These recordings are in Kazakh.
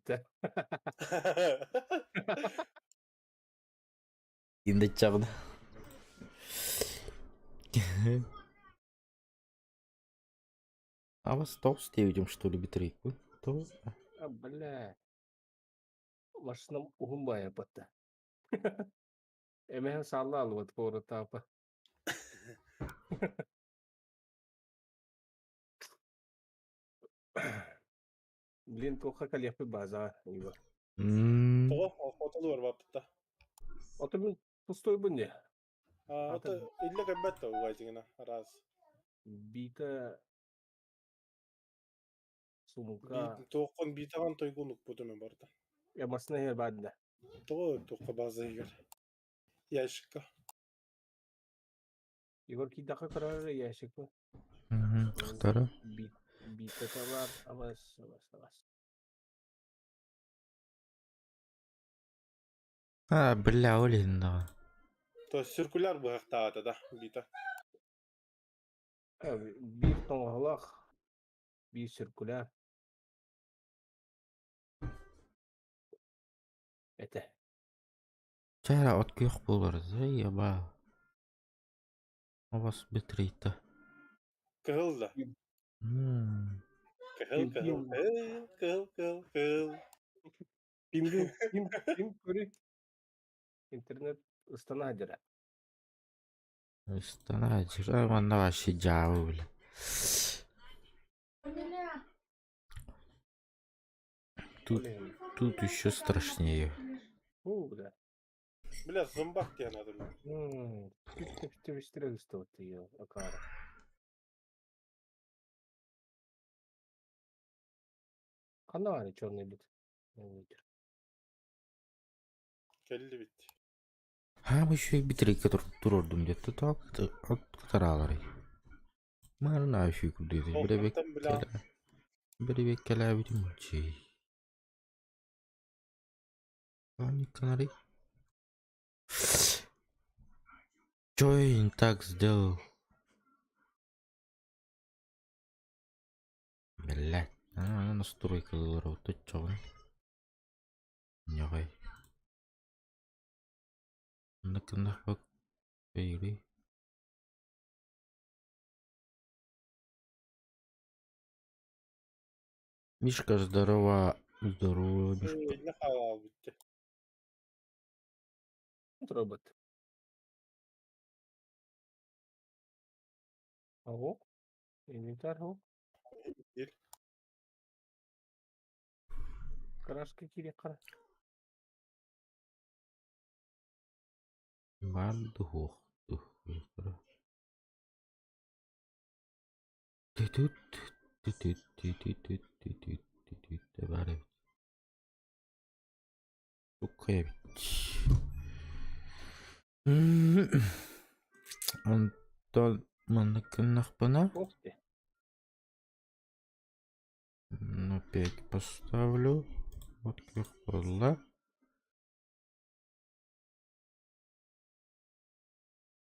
bitti. Şimdi çağırdı. А вас толстее видим, что ли, битрейку? То... Бля. Машинам ухумбая бата. Эмеһен салла албат пора тапа. Блин, тоха калияпы база. Ива. Тоға оталы бар баптыта. Ото мен пустой bu ne? Ота илле кәббәтті угайтыңына раз. Бита сумка. Тоққан битаған тойгунук бұтымен барды. Я масна хер бадда. Тоқа база егер. Яшыққа. Игор ки дака карар яшек bu.ختاره. Бита товар. Авас. Бля, олин да. То есть циркуляр бұғақтағады да бита. Bir toңғалақ. Bir sirkular. Ete. Чара от күйік болар, зай, аба. У вас битрейта. Кығыл да. Кығыл. Пим көрі. Интернет ыстана жара. Стана, жира, манда вообще жауы, бля. Тут еще страшнее. Да. Бля, зомбак тебе надо. Ты выстрелил, что ты ее, Акара. Канари черный бит. Келді бітті. Мы еще и битрейка тұрдым деді, так, таралары. Марына еще күлдеді, біребек кәлі әбітім чей. Они канари. Чё я не так сделал? Блядь, настройка работать, чё? Нехай. На как игры. Мишка, здорово, Мишка. Ne halal bitti. Робот. Ого. Инвентарь, ого. Değil. Крашка кире кара. Дух. Антон, манаканахпана. Опять поставлю. Вот кирпозла.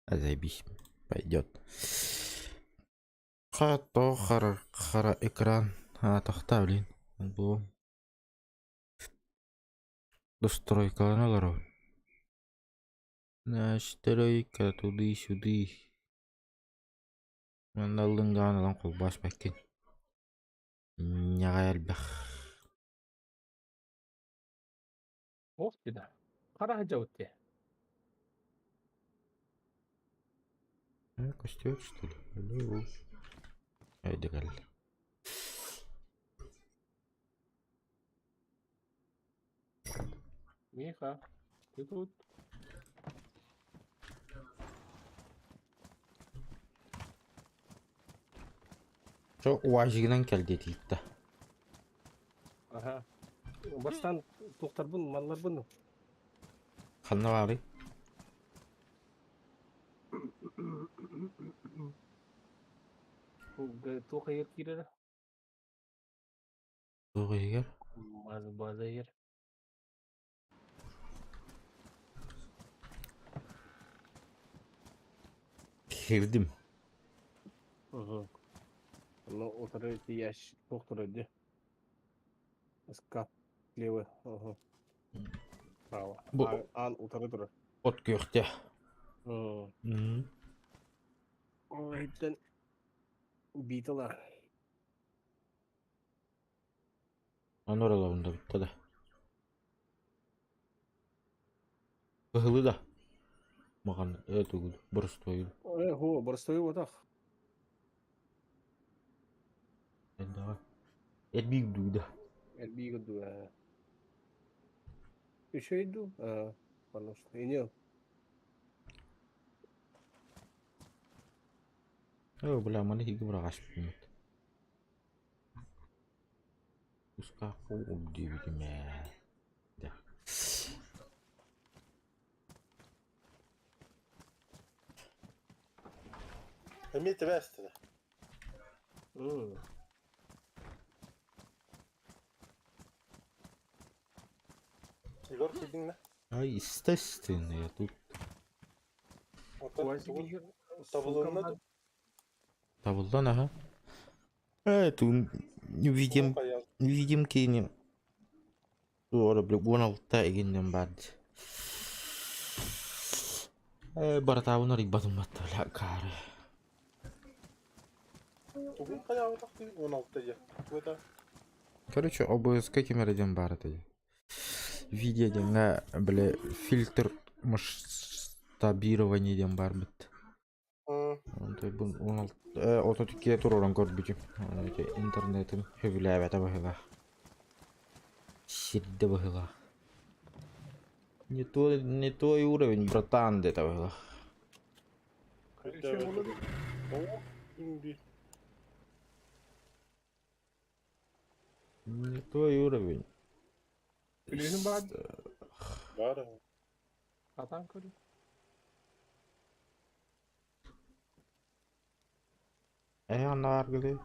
Заебись. Пойдет. Хара экран. Тахта, блин. Был. Достройка аналаров. Настройка туды-сюды. Мен алдыңға аналан қол бас бәккен. Няға әлбәқ. Ох, беда. Қара жауытте. Костюм, что ли? Алло. Айда гал. Миха, ты тут? Что уажигінен келді дейді. Ага. Бастан тоқтар бұн, маллар бұн. Қанна бары? Тоқа ер кирер. Тоға егер? База ер. Кирдім. Но отыры яш тоқтар өді. Скап. Левый. Ага. Право. Bu Ан утары тұры. ot kökte. Ойттен битыла. Anoralarında bitti de. Hıhılı da. Mağan evet ögül. Burası toyul. Хо, борстою отақ. Ben daha. Et büyük duydu. Әлбигі ду. Үшейду. Пожалуйста. Ине. Evet bula mana hiç bırak aşık bilmet. Uska kum diye bilim ya. Da. Emite veste. Igor kildin ne? Ay естественно я тут. Табылığında Табылдан aha. Evet видим видим кейни. Doğru bile 16'ta eginden vardı. Baratavuna ribbatım battı la kare. Bugün kayağı taktı 16'da ya. Bu da Короче, OBS камерадан бар еді. Видеоден біле фильтр масштабированиеден бар бітті. Бұл 16 тұроран көрбүчүм. Интернетім хөбіләбәті бағыла. Сирді бағыла. Не той уровень, братан, деді бағыла. Не той уровень. Білесің бар? var. Атан көрі. Ана аргылы.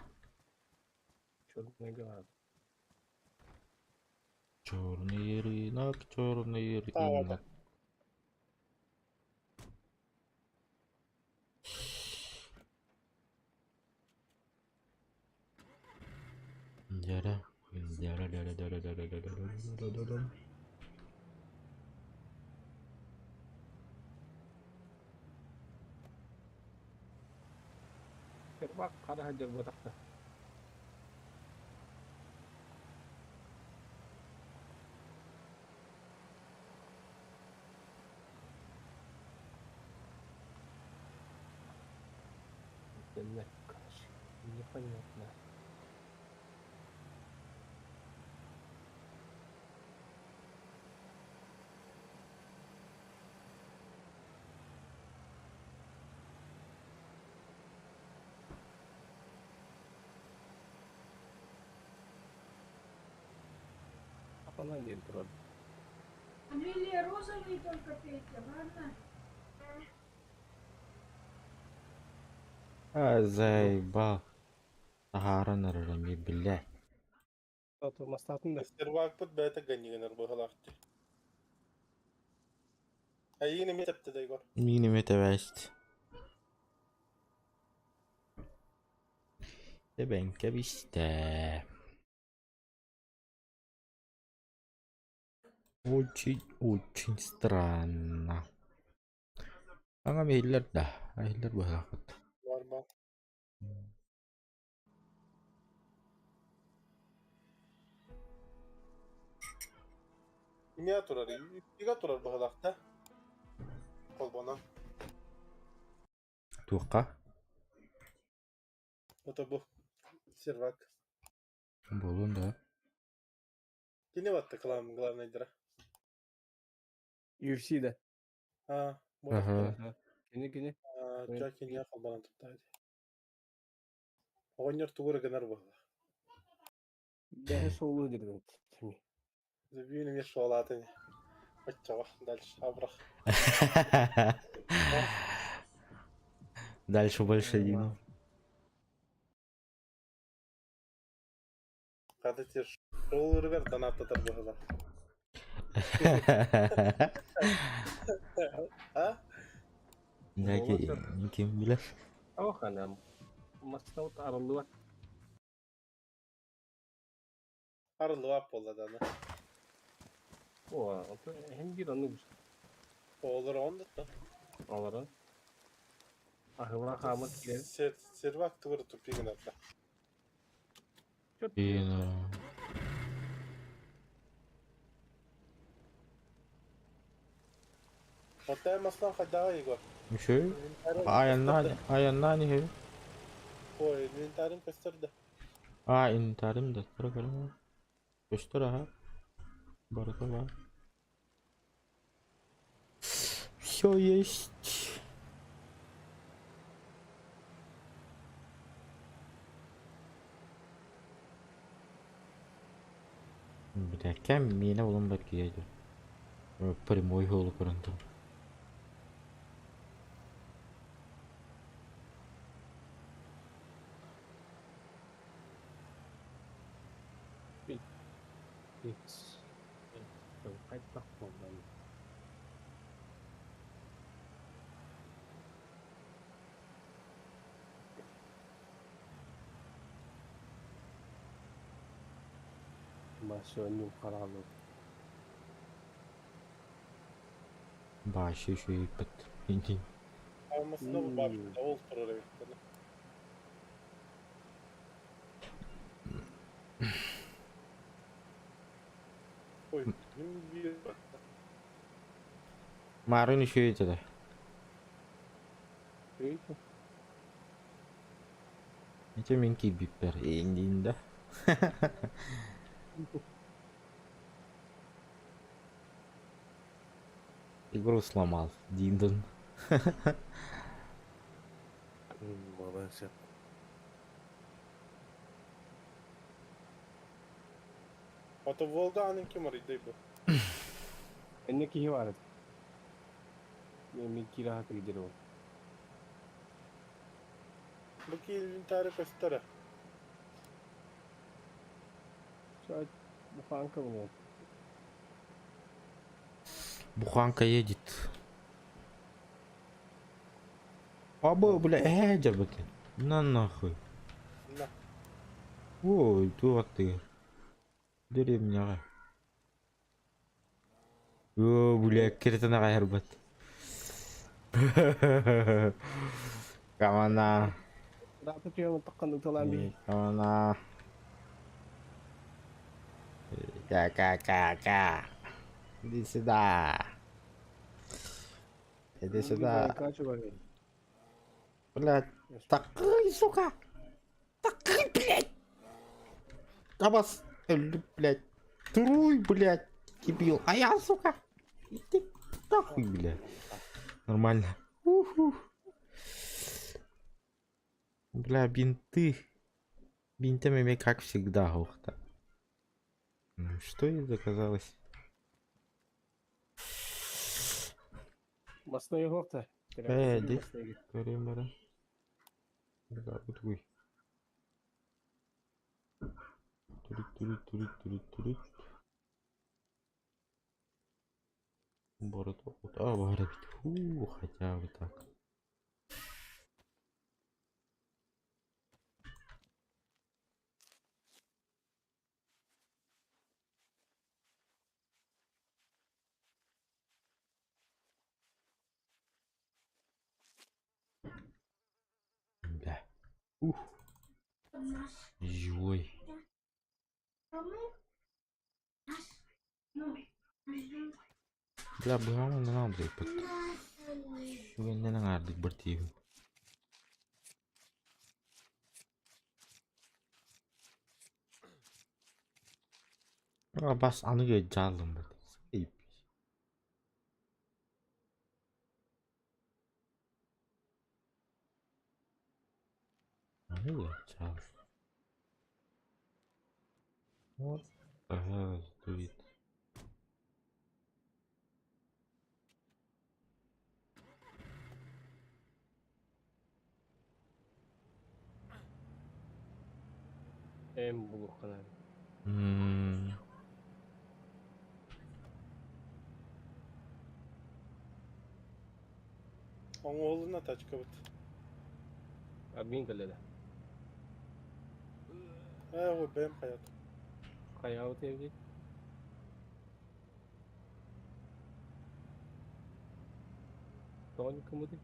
Черный град. Черный рынок, черный Tamam. рынок. Дара, дара, дара, дара, дара, дара, дара, дара, дара. Bak kada hajar buat apa? Непонятно. Она не трудно. Лилия розовый только Петя, ладно? Заебал. Сахара нарарами, блядь. Что-то мастатында. Servak put beta ganyigener bu halaktı. Ay yine mi tepti de Igor? Миниме тевест. Тебенке бисте. Очень странно. Ага мейлер да. Мейлер бахакат. Var mı? Kimya turar, iga turar bu halakta. Kol bana. Тука. O da bu. Servak. Болон да. Yine battı главный. UFC'de. Ha. Ага. Kini. Jack ya kol bana tuttu. Oynar tuğra gener bu. Ben solu dedim. Забьюни мне шоколадами. Почему? Дальше. Абрах. Дальше больше не. Когда тебе шоу ребят, донат торговала. А? Kim bilir? Oh kanam. Masnaut aralıyor. Arılı vap oldu adamı. О, hem bir anı Oğullar onda da. alaran. Ahıma kamat gidelim. Servak tıvırı tupigin atla. Çok Yine. Hatta maslan kadar iyi gör. Şey. Ayan nani he. O inventarın kastırdı. Intarim da kara. Göster Baraka var. Все есть. Бля, камина улам бар киеді. Прямой холы көрінді. Hiç. Kaç bakmam ben. Başı önüm karanlık. Başı şey bit. Hindi. Almasında bu babında ol turara gitti. Oy, bir bak. Marın şey dedi. İyi. Нече мен кибиппер эңдиинде. Игру сломал. Диндин. Baba sen. Hatta Volga'nın kim arıydı bu? Ne ki var? Ne ki rahat gidiyor o. Bu ki inventarı kastırı. Şu an bu kanka mı? Буханка едет. Аба, бля, жабакен. На нахуй. Na. Ой, дурак ты. Деревня. О, бля, киртана гайрбат. Камана. Rahat tutuyor takkan utulan bir. Камана. Ка. Иди сюда. Иди сюда. Kaç var? Блядь. Такой, сука. Такой, блядь. Табас. Блядь. Труй, блядь. Дебил. А я, сука. Иди нахуй, блядь. Нормально. Уху. Бля, бинты. Бинтами как всегда, ухта. Ну, что ей заказалось? Masaya yok da. Hadi. Göreyim bari. Burada bu. Турит. Бороду. Бороду. Фу, хотя бы так. Да. Ух. Ой. Bля, бывало не надо и път. Шуга не нагадик бъртив. Бас анıge жалым бат. Сейп. Анıge жал. Вот. Ага, стоит. En buluk kadar. Onun oğluna taç kabut. Abin kalede. O benim hayatım. Kayağı tevdi. Тоненькому ты.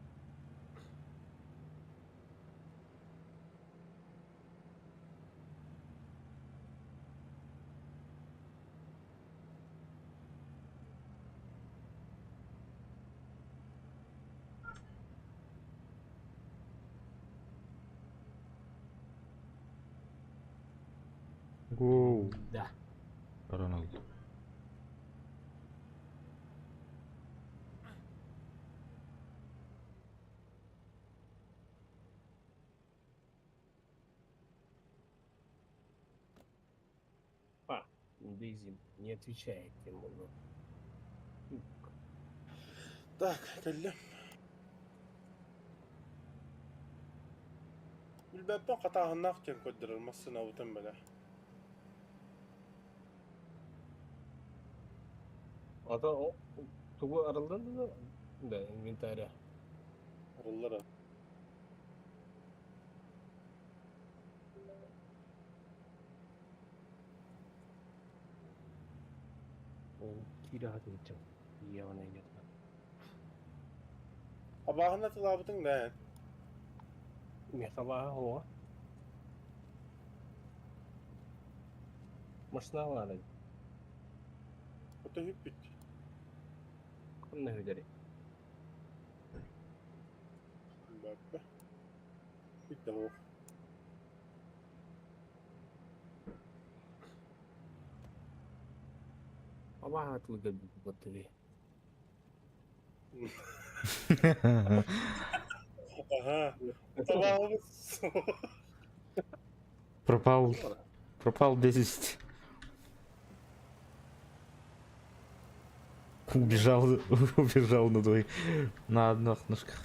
Гоу. Да. Роналду. Дейзи не отвечает ему. Ну, Так, келем. Bilbeppan qatağınaq ken көддірілмесін аутын бәлі. ата тугу аралдан да инвентаря. Arılara. Кира дiyeceğim. Явно нет. Abağına tılabıdın ne? Месова о. Машиналар. Kötü hüp bit. Kunna hüderi. Bilbeppe. Bit de bu. Ama hatlı geldi bu tabi. Aha. Tabağımız. Пропал. Пропал без вести. Убежал, убежал на двоих. На одних ножках.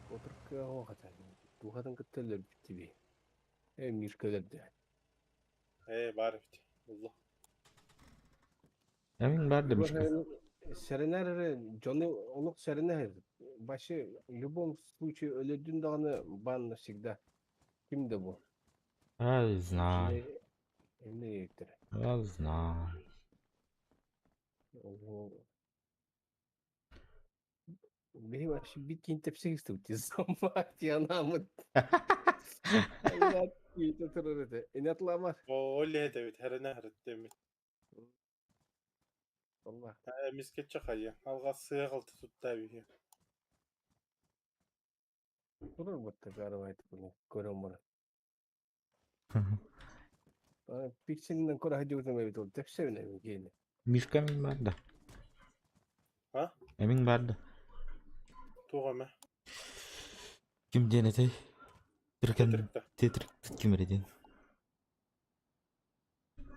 Oturka o kadar. Bu kadın kıtırlar bitti. Müşkeler de. Bari bit. Allah. Emin verdim işte. Serener, Johnny Oluk Serener. Başı, в любом случае, ölürdün dağını ban всегда. Kimdi bu? Я знаю. Ne yektir? Я знаю. Benim başı bitkin tepsi istiyordu. Zaman yanamı. Allah yiyip otururdu. İnatlamaz. O öyle de bit. Herine herette mi? Allah. Misket çakayı. Alga sığ altı tut da bir. Durur mu tabii arabaydı bunu. Görüyorum bunu. Pikselinden kora hadi uzun evi oldu. Tepsi evine mi geldi? Мишка Emin verdi. Ha? Emin verdi. Tuğa mı? Kim denedi? Tırkan Tetrikte. tetrik kim edin?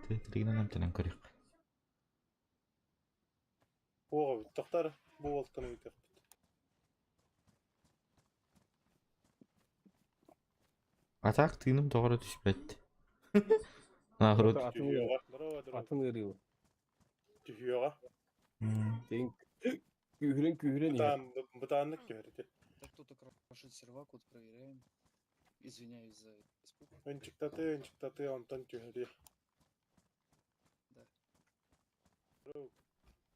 Tetrikten hem tenen kırık. Tuğa bit. Doktor. Bu oltunu bit. Atak tığınım doğru düşmedi. Nahrut. Atın ırıyor. Tühüyor. Senin kühüren ya. Bıdağınlık gördü. Да кто-то крошит сервак, вот проверяем. Извиняюсь за испуг. Önçüktatı ondan tühüyor. Да.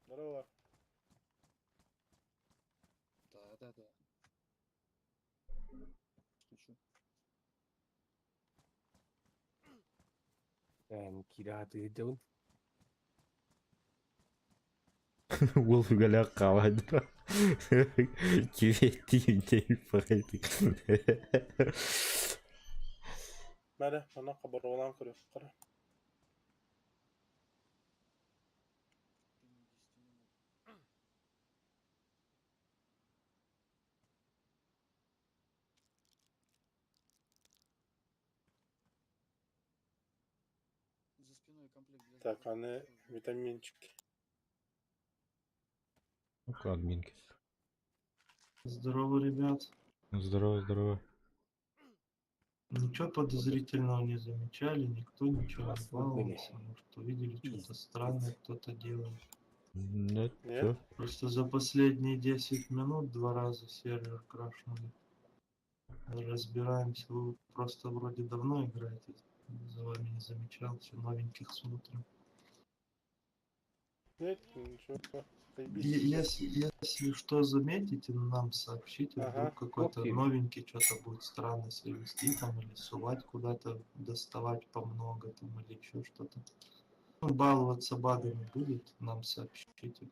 Здорово. Да. Стучу. Kira duyduğun. Ол үгәлә калады. Киветти үндәй файты. Mene bana kabar olan kırıyor. Kara. Минимум 10 минут. За спиной комплект для Так, здоровья. hani vitaminчик. Ну-ка, админки. Здорово, ребят. Здорово, здорово. Ничего подозрительного не замечали, никто ничего не Послушали. баловался. Может, увидели что-то странное, кто-то делает. Нет, Нет? всё. Просто за последние 10 минут 2 раза сервер крашнули. Разбираемся, вы просто вроде давно играете. За вами не замечал, все новеньких смотрим. Нет, ничего. Заебись. Если что заметите, нам сообщите, Ага. вдруг какой-то Окей. новенький что-то будет странно себя вести там, или сувать куда-то, доставать по много там, или еще что-то. Ну, баловаться багами будет, нам сообщите.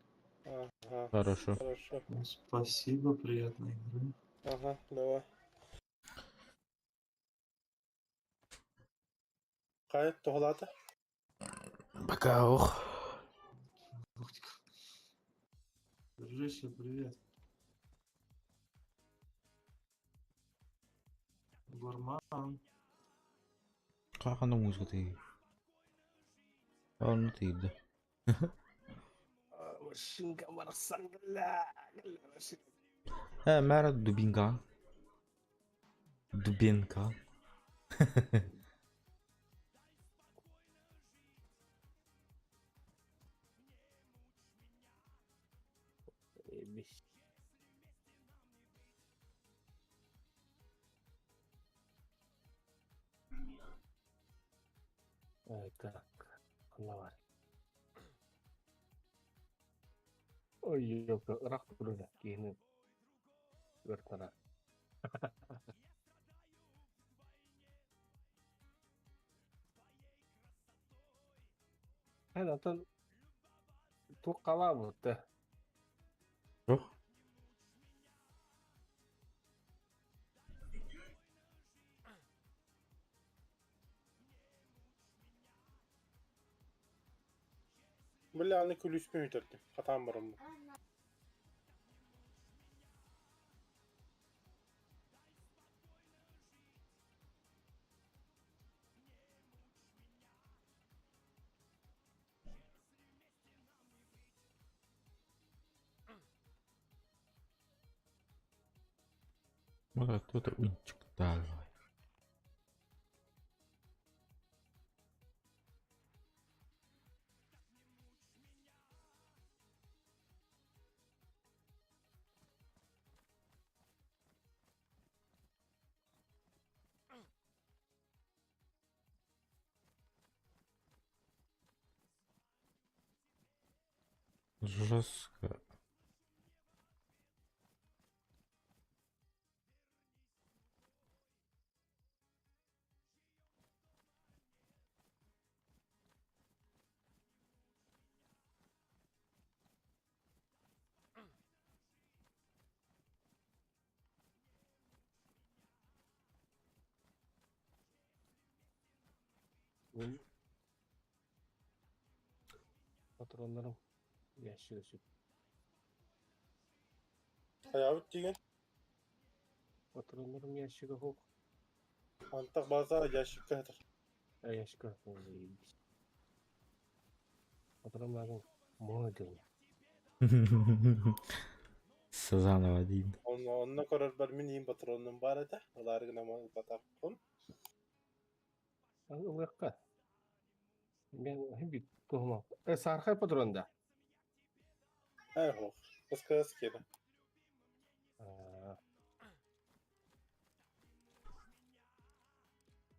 Ага. Хорошо. Хорошо. Ну, спасибо, приятной игры. Ага, давай. Кайт, тоғлады. Пока, ох. Дружище, привет. Гурман. Қалғаны музыка тегі. Оны тейді. Машинка барсаң гілә, машинка. Мәрі дубинка. Дубинка. Ебись. Так, қыналар. Ой, yok, рақ тұрды, кейіні өртіна. Hän on tuqqala mutta Жоқ. Бля, аны күліспен өтерді. Қатан барым. Мага кто-то унчик давай. Жестко. patronlarım yaşıyor. Аяуыт деген. Patronlarım yaşıyor hok. Антақ база ящик кәдір. Yaşıyor. Patronlarım model. Сазанова дейін. Онына көрір бір мен ең патронным бар еді. Олар гына маңыз батақпын. Ылыққа. Ben bir tohum. Sarkay patronda. Хоқ. Қыз кеді.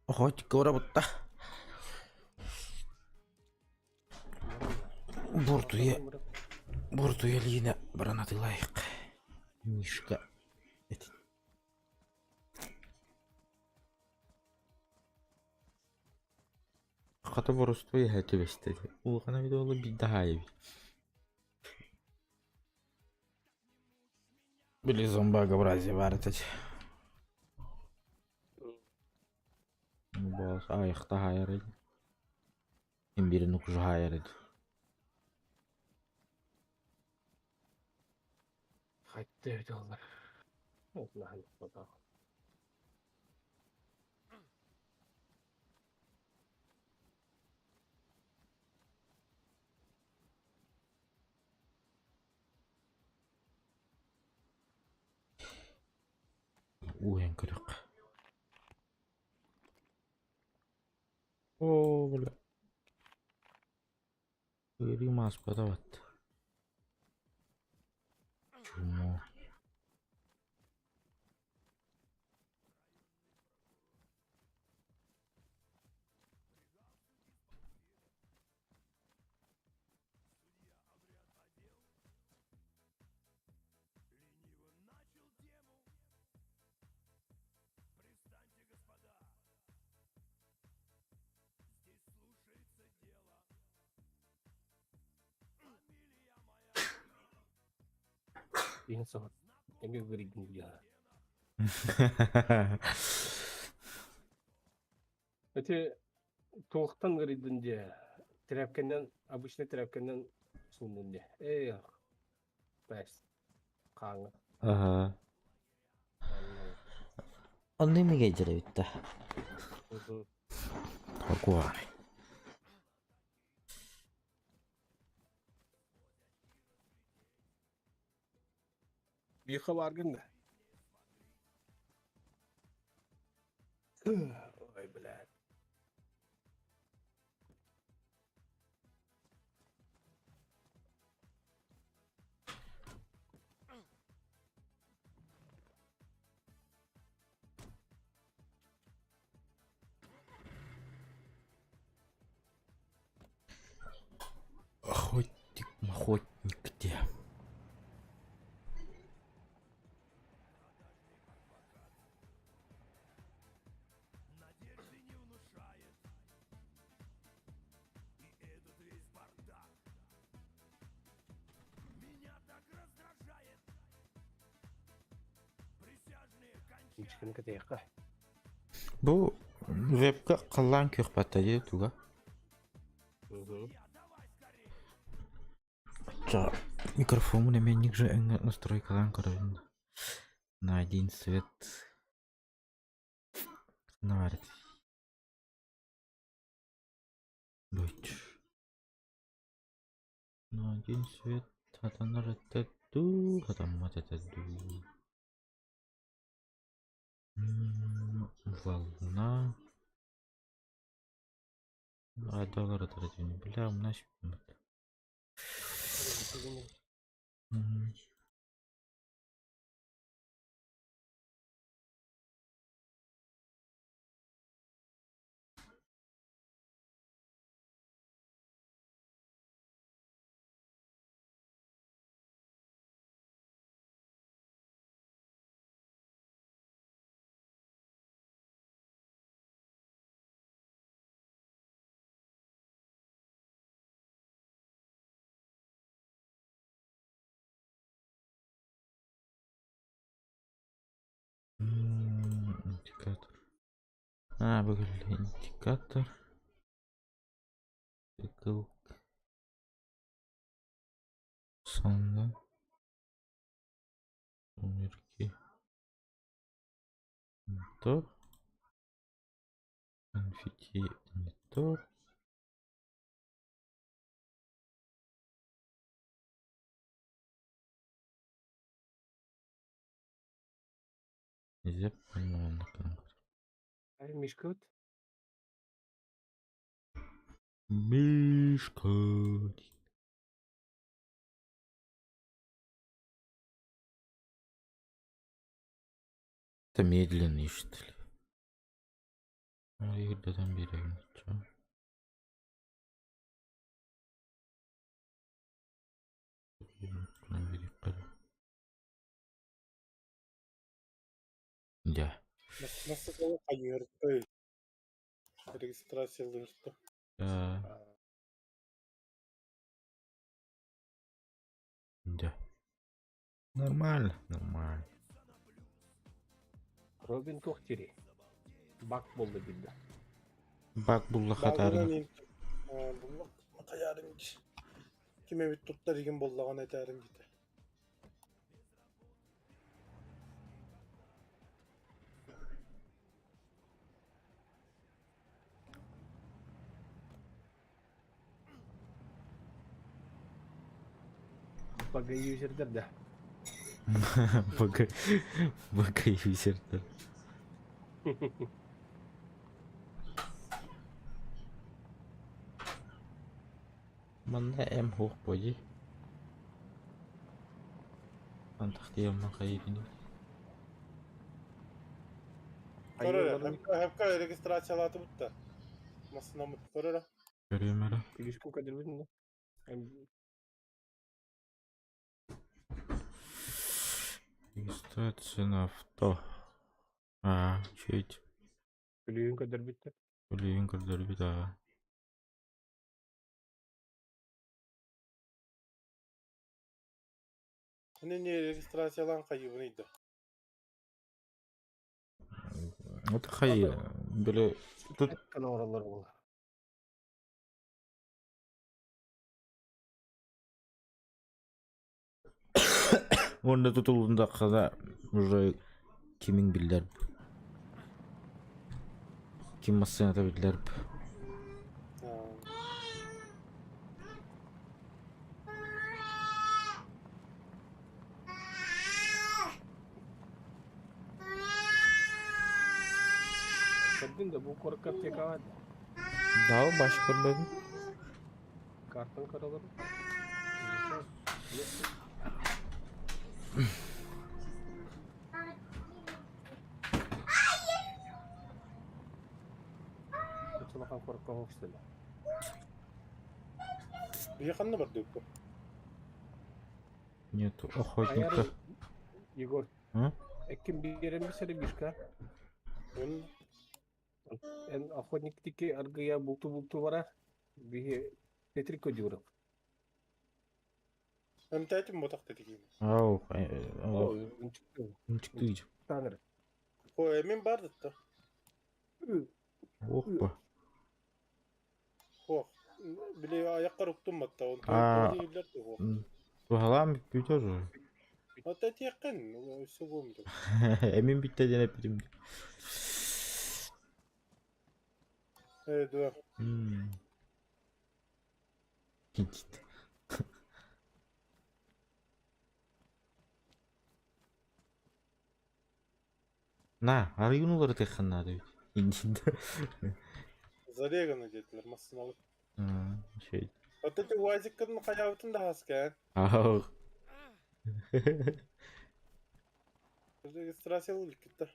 Хоть коработта. Бортуя лина бранаты лайық. Мишка. Қаты борысты әті бестеді. Ол қана беді олы биді хайы. Білі зомбообразие бар етеді. Болс аяқта хайыр еді. Мен бірін ұқжы хайыр еді. Hatta öyle olur. Allah'ım baba. Уен кырык. О, бля. Римас подават. Чумо. Иһин соҕот. Эми гырыйдын дьиэҕэ. Өтү туохтан гырыйдын дьиэ. Тряпканан, обычно тряпканан суунун дьиэ. Бэс. Хааңа. Ага. Онны миге жere bittä. Torkuvaani. Биха баргын да. Ой, блядь. Охотник где? Ичкин кытыйакка. Бу вебка кыллан көхпатта же туга. Жа микрофон неменник же настройкалан карабын. На один свет. Наварит. Быть. На один свет. Татанар это ду. Татам это ду. Волна. Радалар это не бля, умнаш. Индикатор. Выглядит индикатор. Цикл. Сонда. Умерки. Мотор. Конфетти. Мотор. Зеп. Ай, мишка вот. Мишка. Это медленный, что ли? Игорь, там берем. Да. Nasıl ayırttı? Registrasyon yırttı. Да. Нормально, нормально. Робин Кохтери. Бак болду билди. Бак булла Bağlanan хатарын. ilk bullak atayarım ki. Kime bir tuttar igen bollagan ederim gidi. Бага юзердер да. Бага юзердер. Манда эм хук бойы. Антахтия махайдин. Körere. Hep registrasyalatı bitti. Masına mı? Körere. Görüyorum öyle. Плюшку кадр видно. Регистрация на авто. Чуть. Плюшку кадр битти. Блин, когда да. Ne registrasyalan kayıbınıydı. Вот хай böyle тут Kana oralar bu. onda tutulduğunda kadar уже kimin bilir. Kim masaya da bilir. Ha. Kadın da bu korkak tek vardı. Daha başka bir Kartın karaları. Açılakan korkak olmuştu. Yakında var bu. нету охотника. Ayarı Yegor. Hı? Ekim bir yere mi seni bir Bunun En охотниктики аргая bultu var. Bir Petrik ödüyorum. ömtetim botak dedik yine. Ау, O çıktı. çıktı iyice. Tanrı. O emin vardı da. Oh be. O. Bile ayaklar uktum hatta. Onu Aa. değiller de o. Bu halam bitti тоже. Hatta yakın. O sıvımdı. Emin bitti diye hep dedim. Evet o. Gitti. Na, arayın onları tekrar dedi. İncinde. Zaryagan'a dediler. Masını alıp. Şey. Hatta o Isaac'ın hayatını da hasken. Ау. Registrasyalı gitti.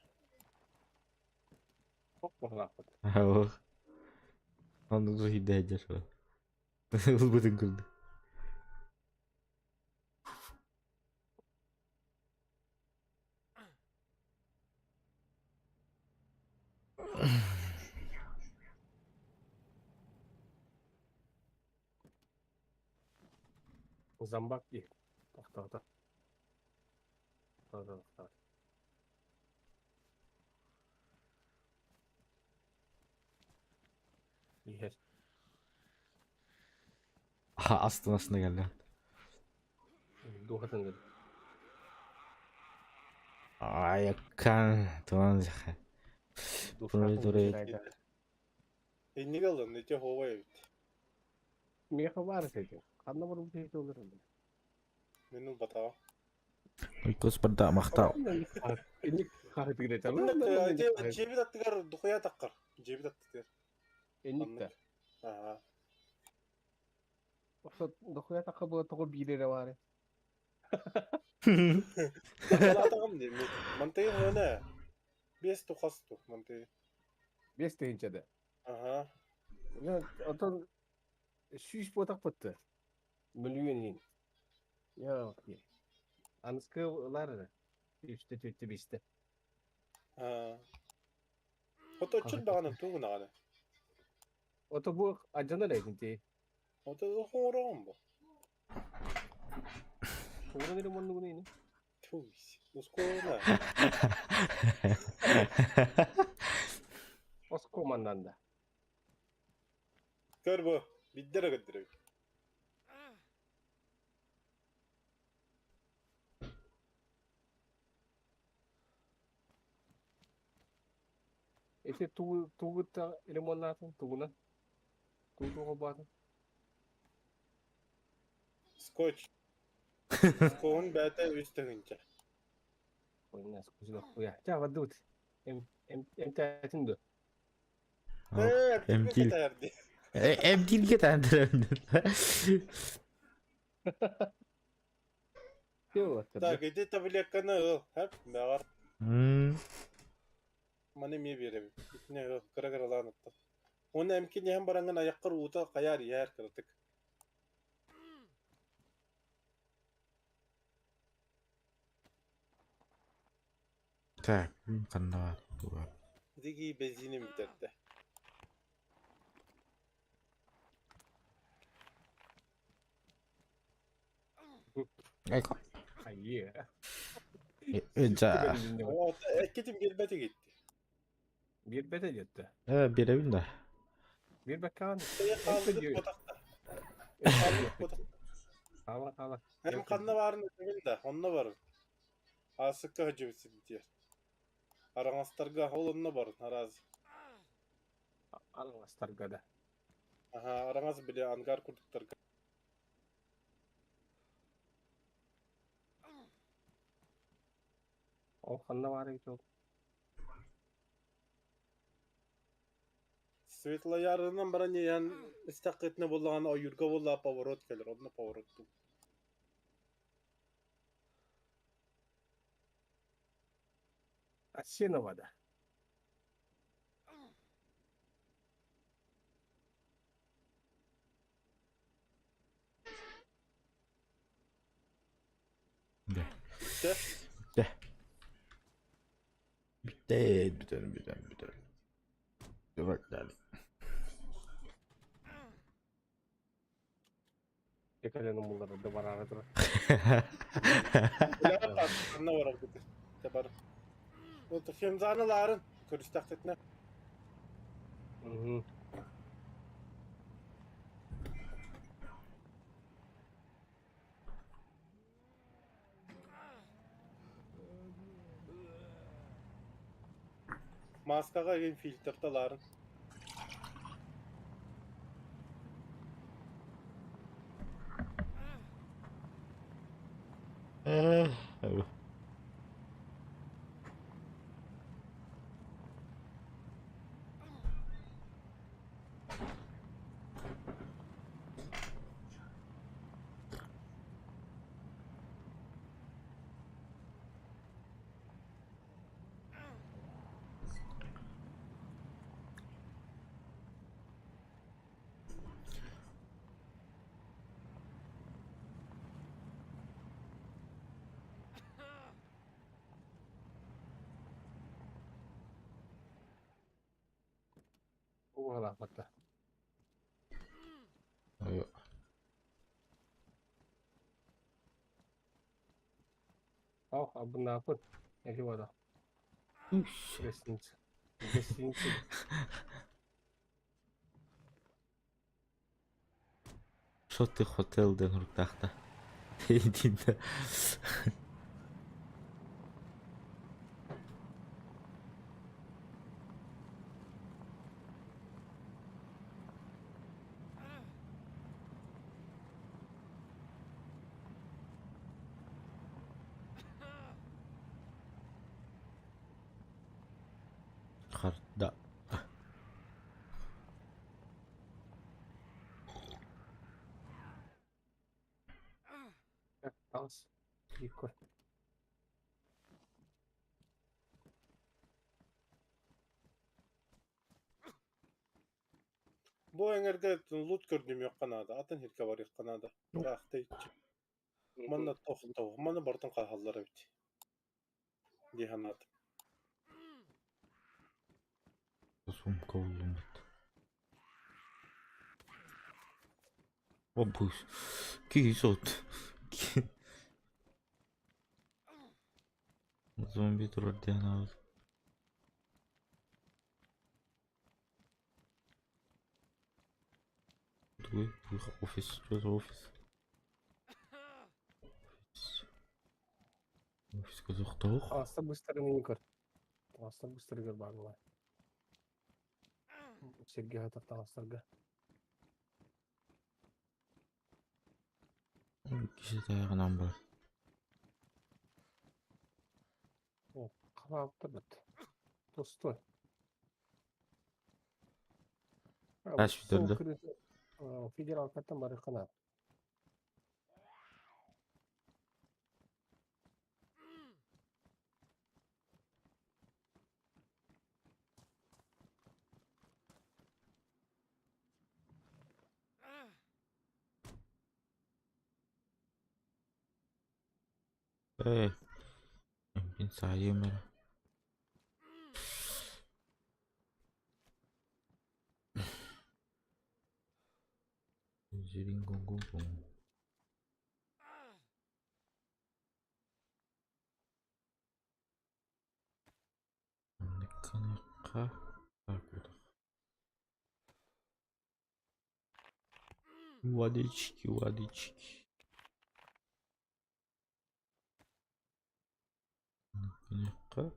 Çok mu haklı? Ау. Onu da hidayet şu. Ул bütün kıldı. Zambak değil. Tahta. Tahta. İyi. Aha aslında geldi. Doğatan dedi. Yakkan. Tamam. Doğru. Ne kaldı? Ne havaya bitti. Miyaha var dedi. Kanla var bu şey olur. Benim batağa. Ikut seperti makta. Ini kahit gede Bunda cebi tattıkar, dokuya takkar. Cebi tattıkar. Enik de. Aha. Maksud dokuya takı bu toko biri de var. Kala takım değil mi? Mantığı böyle. Bes tokastu mantığı. Bes deyince de. Aha. Ya otan şiş botak pıttı. Milyonin. Ya okey. Anıskılar. Üçte tüttü biste. Ha. Foto çıl bağını tuğun ağını. Oto bu acana da edinti. Foto horon bu. Sonra ne bunu bunu ini. Tuğis. Usko ne? Os komandanda. Gör bu. Biddere götürüyor. Ese tuğu ta elemon natın tuğuna. Tuğu hobatın. Skoç. Skoğun bete üstünce. Oynas kusura ya. Cava dut. Em tatin do. Emtil. Terdi. Emtil ke tandem. Yo Ta gidi tabi yakkanı hep meğer. Mane mi bir ne kara kara lan attı. Onu emkin hem barangın ayakkar uta kayar yer kırtık. Tak, kanda. Digi benzinim biterdi. Eko. Ay Iya. Ja. O ekketim gelbeti gitti. Bir bete gitti. Bir evin de. Bir bakan. Kaldırıp diyor. botakta. Evet, Kaldırıp botakta. Tamam. Hem kanına varın emin de, onunla varın. Asıkka hacı bisin diyor. Aramastarga olunna barın, arazi. Alın astargada. Aha, aramaz bile angar kurduklar. O kanına var ya. Svetla yarından bara ne yan istaketne bollağına o yurga bollağa pavorot gelir. Onunla pavorot bu. Asinova'da. De. İşte De. Bitelim. Bak yani. Yakalayanın bunları da var aradır. ne yapar? Kanına var orada. Tebar. O da femzanı ların. Kör istaketne. Hı hı. Maskaga gen filtrda ların. Evet. O kadar hatta. Evet. Abi ne yapın? Eli var da. Resimci. Sotto hotel den hurtakta. Deydiğinde. Karda. Az. İyi koy. Bu engerge lut gördüm yok kanada. Atın hirke var yok kanada. Bıraktı hiç. Manna tohtu. Manna bartın kahallara bit. Dihanat. Sumka oldum. O bu. Ki sot. Zombi durur diyen abi. Bu ofis. Şurası ofis. Ofis kızık tavuk. Aslında bu старый yukarı. Aslında bu старый yukarı bağlı. Sergi hatta aslında. Kişi dayağından var. O kahvaltı bit. Tostu. Kaç bitirdi? Federal kattan bari kanat. Mungkin saya merah. Jiring gong gong gong. Ха. Так вот. Водички, водички. Коньякка.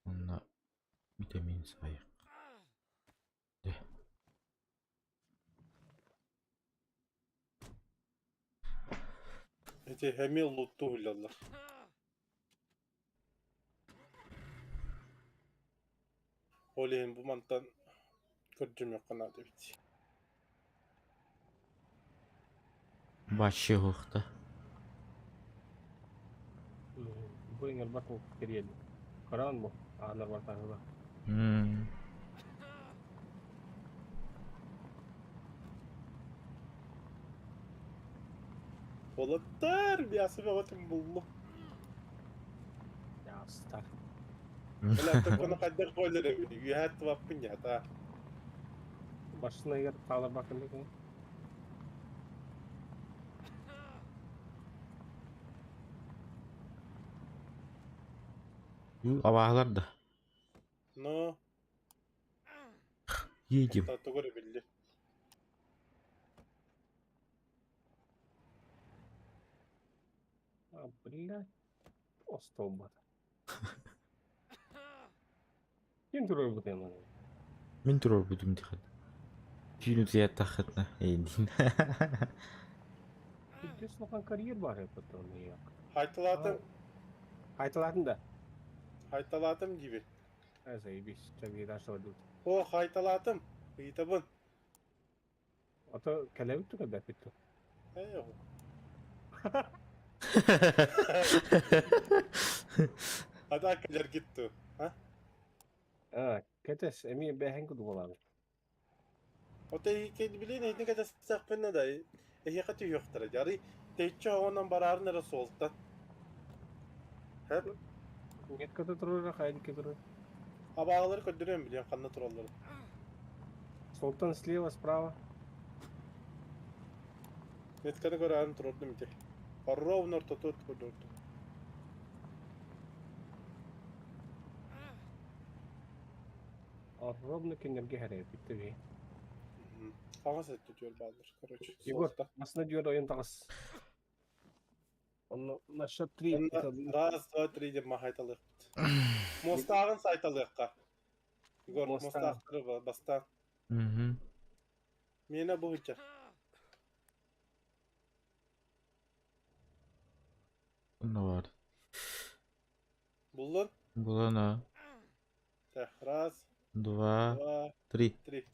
Онна витамин сайык. Де. Эти хеми лутту хуйлалар. Олейін bu mantan көрдім yok kanada bit. Башы хукта. Bu engel bakın geriye. Karan mı? Ağlar var tanrıda. Olattar bir asıbe batım bullu. Ya star. Öyle konu kadar koylar evini. Yühet vappın ya da. Başına yer tağlar bakın bakın. Abahlar da. No. Yedim. Tatlı görebildi. А, блядь. Остолбат. Kim duruyor bu temanı? Мен турар будем дихат. Түйініп зият тақытна. Эйдин. Bir sokan kariyer var hep onu ya. Haytalatım. Haytaladın da. Haytalatım gibi. Neyse iyi bir seviyeden sonra dur. O haytalatım. Hitabın. Ata kelebek tüke de bitti. Eyvallah. Hadi akalar gitti. Ha? Ha, ketes emi behen kudu olalım. O da kendi bilin ne kadar sıcak ben ne dayı. Hakikati yoktur. Yarı teçhü ondan bararın neresi oldu? Hep Net kadar durur, haydi ki durur. abağaları kötülüyorum biliyorum kanlı trolları. Soltan слева, справа. Netkanı görarım trollüm ki. Ровно тут кудут. Ровно kenarge her bitti bir. Hava set tutuyor bazıları. Короче, Егор, solda. aslında diyor oyun takız. Onu nasıl tri Onda раз, два, три деп махайталык. Мостагын сайталыкка. Егор, Мостагын. мостагы баста. Мені bu hüccet. Ne var? Buldun? Булана. Так, раз, Два. два, Три. три.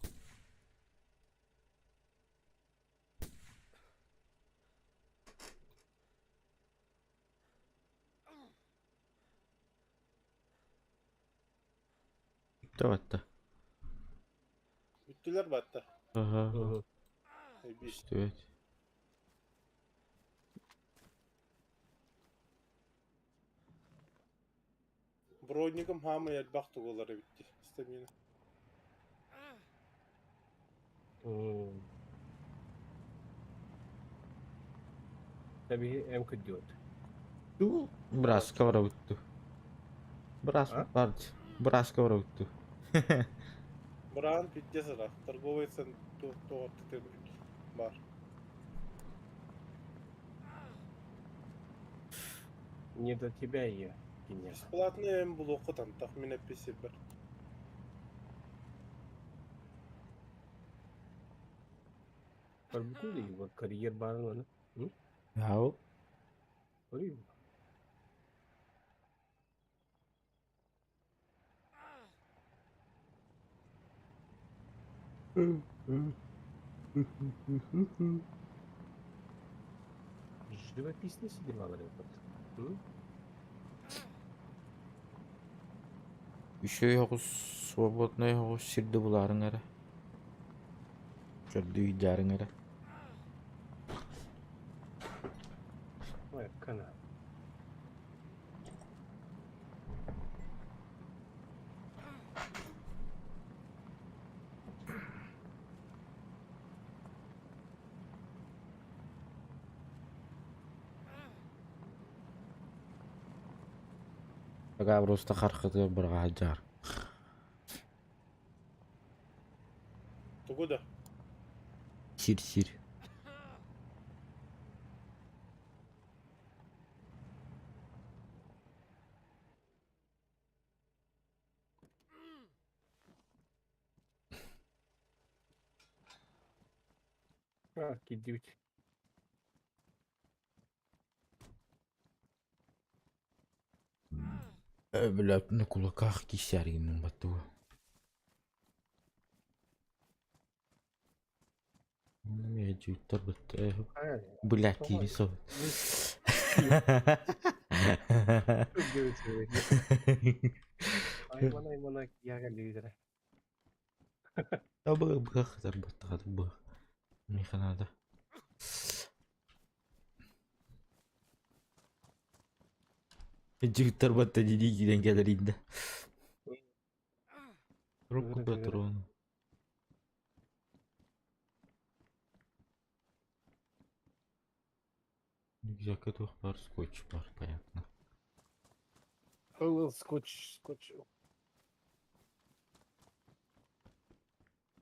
Давай. Büttüler battı. Ага. Bir. İşte evet. Бронигім хама елбақ тұғылары бітті. İstemeyene. Tabii em kıdıyor. Biraz kavra uttu. Biraz Ha? vardı. Biraz kavra uttu. Бұран бітте sıra. Торговый цен тоғырты бар. Не до тебя ее, Киня. Бесплатный эм бұл оқыдан тахмин etpesi bir. ਪਰ ਬਿਲਕੁਲ ਹੀ ਉਹ ਕਰੀਅਰ ਬਾਹਰ ਨੂੰ ਨਾ Yahu. ਬੜੀ живописные дела говорят. Еще yokuz. Свободно yokuz. Sirdi buların ara. Şöyle düğüdlerin ara. Ой, канал. Ага просто харкыты бір жар. Тугуда. Сир. Кидють. Блядь, на кулаках кисяргин бату. Я чуть-то блядь, кинесо. Аймана кияга лидер. Абы хатар баттага бу. Механада. Жигиттер батта диден келер инде. Рокку Жүгірі, жүгірі. патрон. Рюкзак это бар, скотч бар, понятно. Скотч.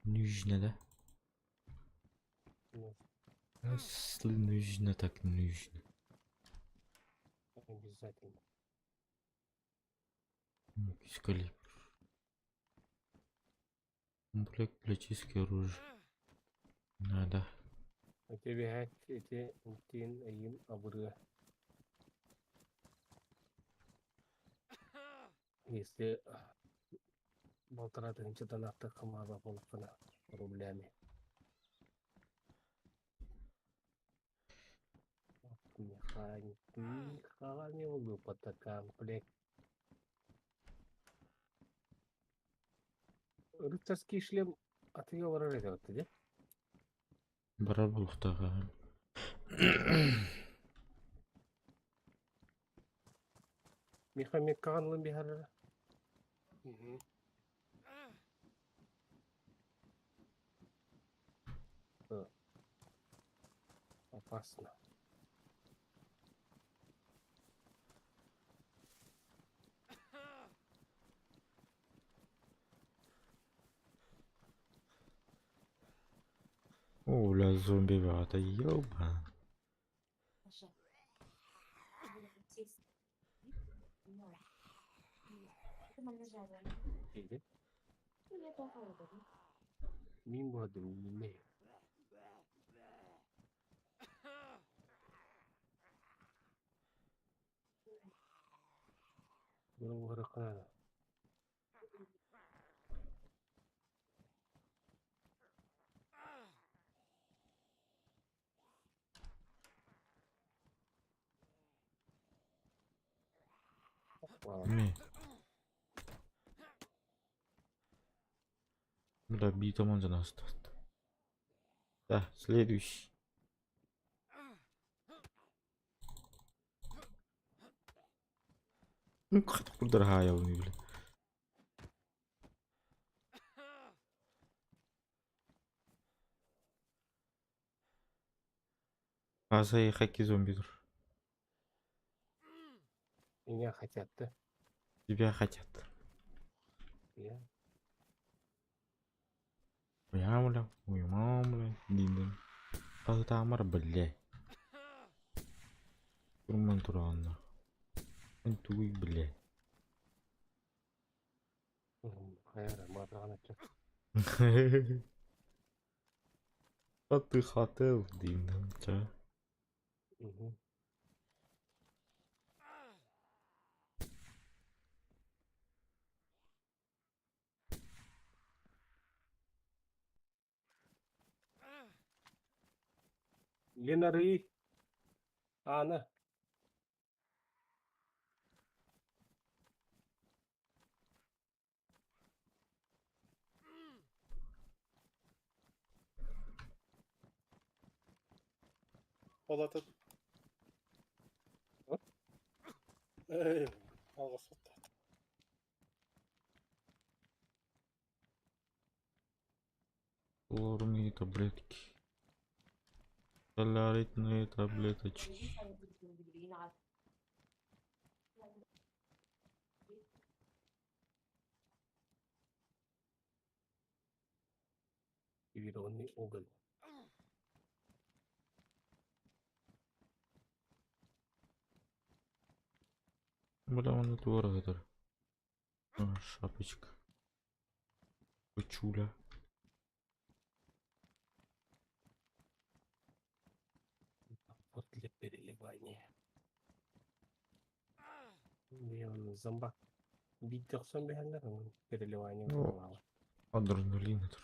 Нужно, да? Ну, Если нужно, так нужно. обязательно. Калибр. Комплект политическое оружие. Надо. Тебе эти тин айым абыры. Если полтора тысячи донатов команда полкана рублями. Механик выпада комплект. Рыцарский шлем отъел рейдер, да? Барабулхтага. Механик канлы бихара. Мгм. Опасно. О, бля, зомби вата, ёба. Или? Мимо не. Выракана. Не. Бля, битом он за нас тут. Да, следующий. Ну, как дорогая у них, бля. А заехать зомби. Меня хотят, да? Тебя хотят. Я. Бля, ой, бля, диндин. А тамар, бля. Турман туранна. Туй, бля. Хайра, матрана чак. А ты хотел, диндин, ча. Ленары. Ана. Болатын. О? Эй, алғыс отта. Хлорные таблетки. Соляритные таблеточки. активированный уголь. Бля, он творог это. Шапочка. Кучуля. Вот для переливания. Мен зомбак. Бит жоқсан бәлдер, переливание Ну. болмалы. Адреналин это.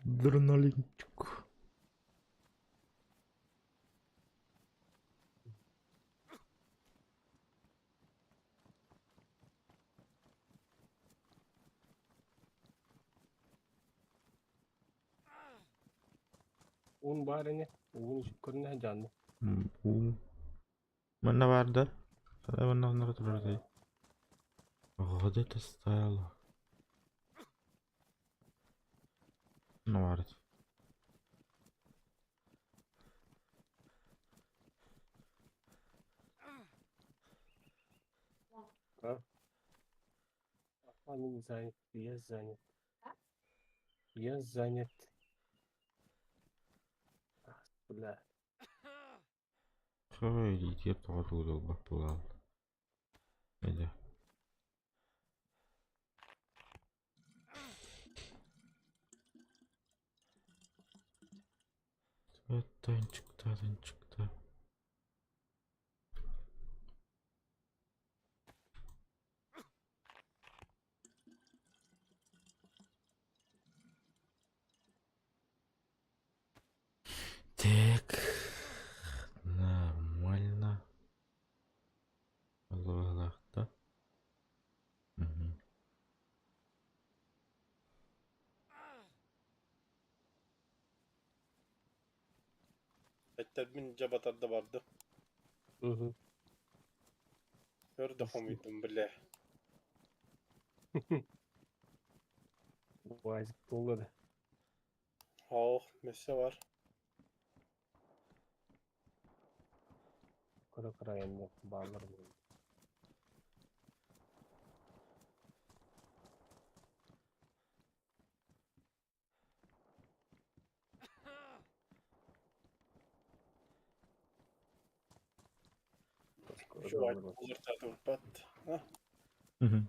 Адреналинчик. Un бар эне, un көріне жанды. Bu. Mana vardı? Sana bana onları dururdu. Гадете стояло. Ну, варить. Они занят, я занят. Я занят. Ах, бля. Ой, иди тоже баплал. Иди. Танчик-то, танчик-то. Так. Нормально. Ладно, да? Угу. Әйттәр жабатарда барды. Угу. Көрді қомидым, біле. Уазик толды. Ох, месе бар. Қара енді балыр болды. Şu ayet olur tadı bat. Угу.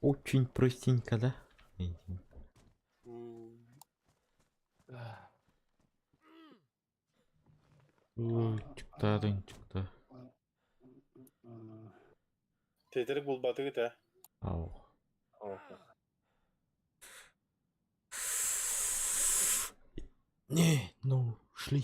Очень простенько, да? Ой, çıktı, çıktı. Тедерік бұл баты кіті. Ау. Не, ну, шли.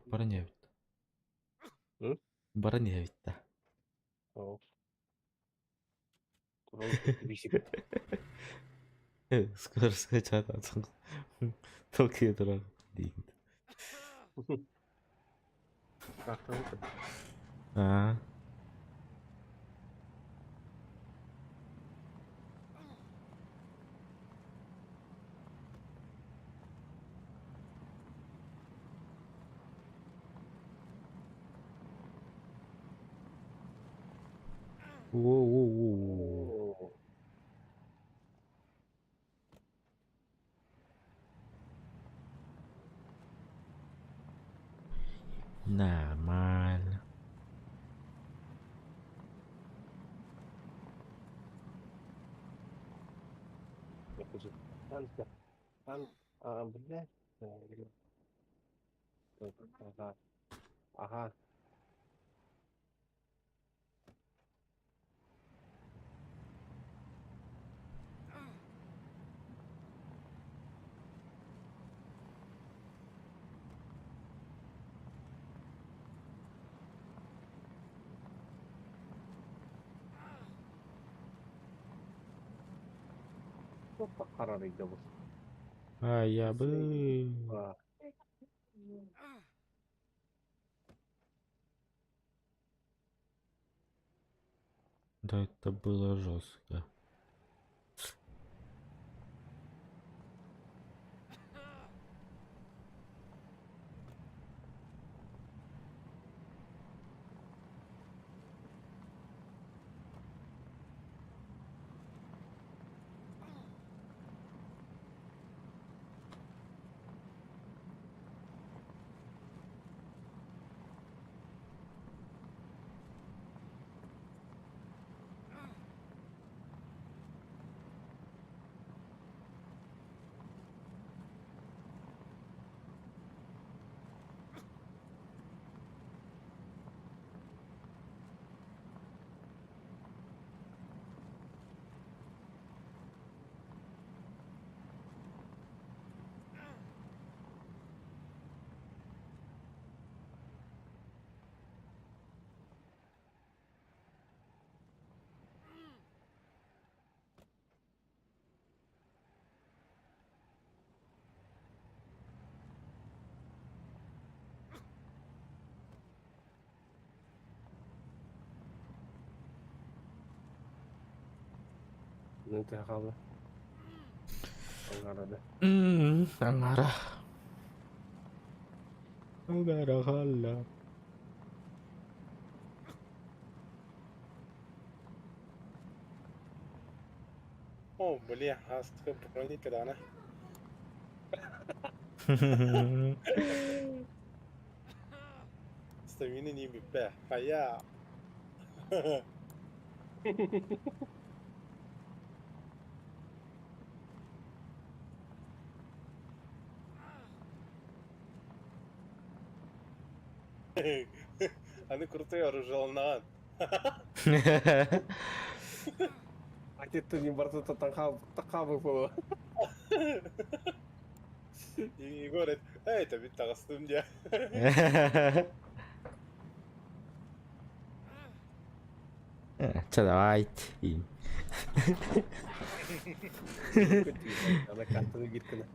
Бараневит. Бараневит-то. Скоро çağırsın. Tokyo'da değil. Ha. Воу-воу-воу. Нормально. Блядь. Ага. Ага. Қарарыйды бұл. Аябы. Да, это было жестко. Ne kaldı? Ankara'da. Angara. Angara kala. О, блин, астка броника, да, она. Стамина не бипе. Хая. Они крутые оружие. Пакетті не барса тақабы бұл. И говорит, это ведь так студия. Ce давайте. Ana kartını gitkini.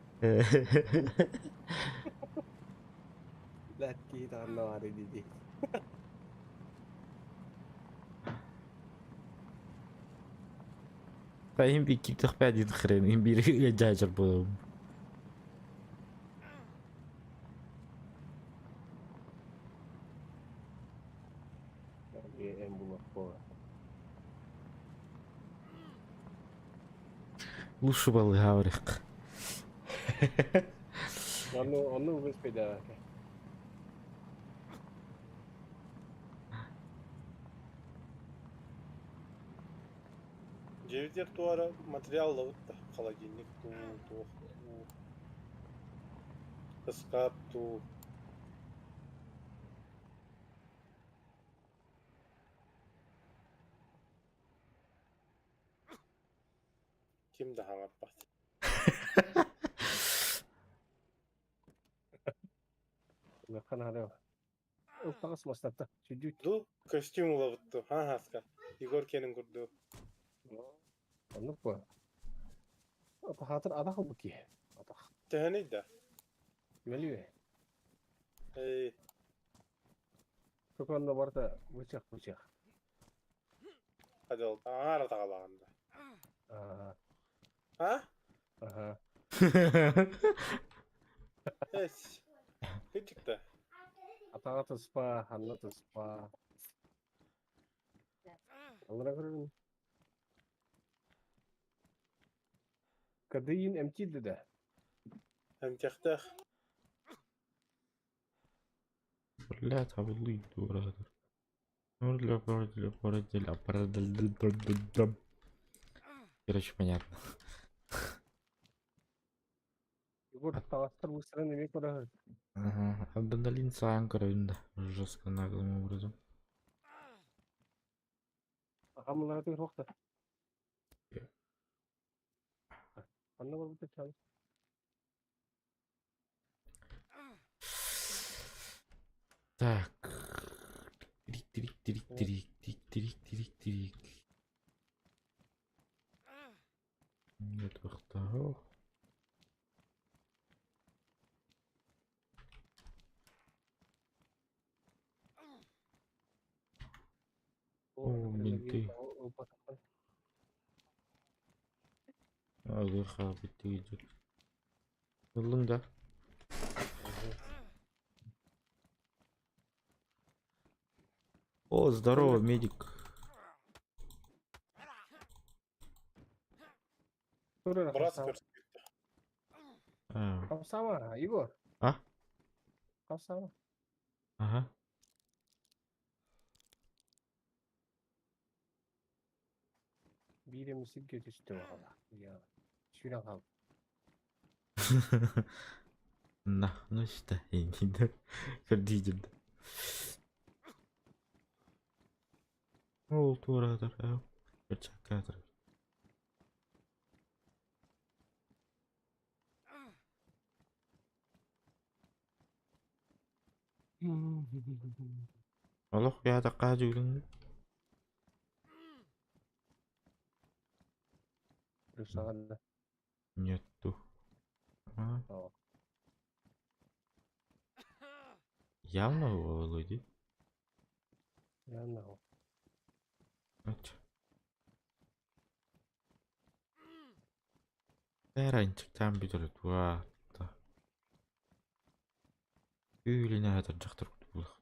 Laki tanah var dedi. فاهم بيكي بتخبى دي تخرين بيري يجاجر بوم. En bulak bu. لوشو بالي هاورق. Onu biz peyda. Девятер туара материал вот холодильник ту. Скат ту. Kim daha var bak. Bakın hadi. Ufakız mastatta. Çocuk. Ду костюм лавытту. Ха ска. Игор кенин курду. Onu bu. Ata hatır ada kaldı ki. Ata. Tehani da. Geliyor. Ey. Çok anda var da bıçak. Hadi ol. Ara tağalağında. Aha. Ha? Aha. Es. Ne çıktı? Ata atı spa, anlatı spa. Allah'a görün. Kadın emtildi de. Hem çıktı. لا تعبلي دورات. لا короче, понятно. Егор таластыр быстро не көрür. Ага. Адреналин саан көрөйүн жестко наглым образом. Ağamlar da yoktu. Anne var burada çalış. Так. Трик. Нет, второго. О, менты. Olbataqan. Ağır habit diyecek. Yıldın da. О, здорово, медик. Dur, Брат көрсөп кетти. А, Kapsama, Igor. А? Kapsama. Ага. Birimizi götüstü valla. Ya. Şuna kal. نحن اشتهينا كردي جدا ол турадыр ау чакадыр олох яда кажулун Русаганда. нету а О. явно володи Yanına o. aç Эранчиктан бидэр туа та үйлине хатар жактыр булах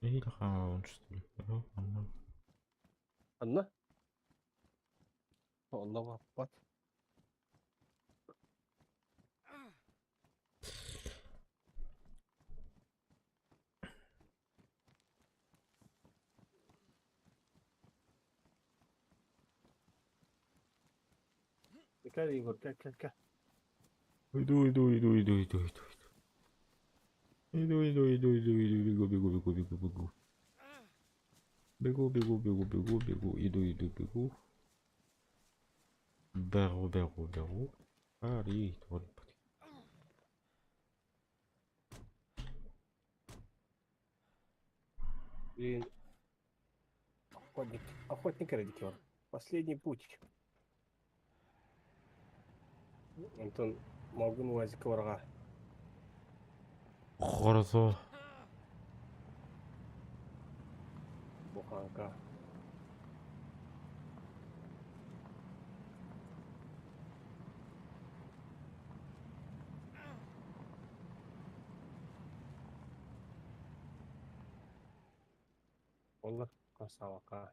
İyi de kalmıştı. Anla. Allah bak bak. Gel Igor gel gel gel. Иду. Бегу. Иду. Бегу. Ари, твой пати. Блин. Охотник радикер. Последний путь. Антон Морган Уазик врага. Хорошо. Буханка. Allah kasavaka.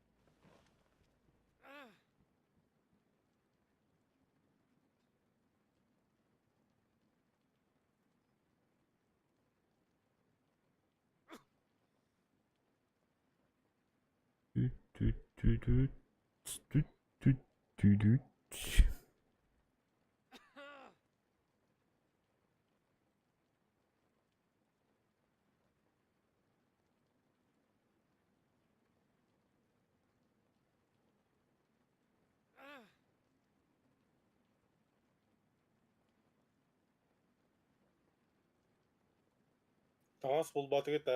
Таңас бул баты кетти.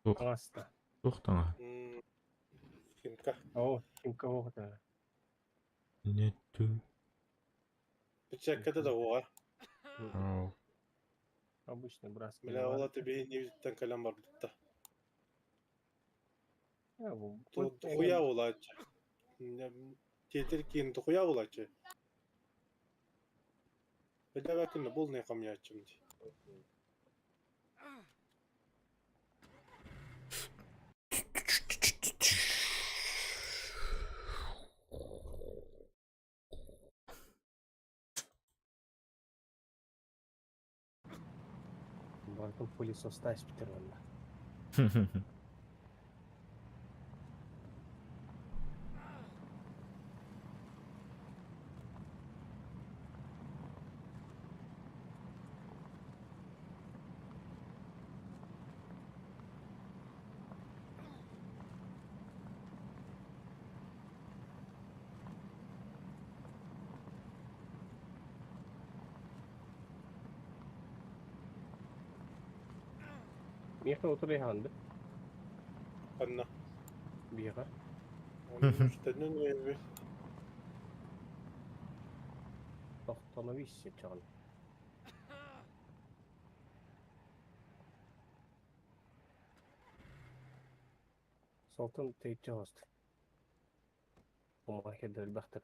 Аңаста. Тоқтаңа. Химка. О, Химка вогда. Нету. Пичеккеде да буга. Ау. Обычный братский. Менә ул тебе не биттен калам бар битте. Хуя улачы. Тетер кин хуя улачы. Беда бакын бул не камячым ди. Бардым пылесоста испитер вalla. Меха отыр яһанды. Канна. Бияга. Üstünün evi. Toxtanoviç çağın. Sultan teyitçi hastı. Oma kedel baktır.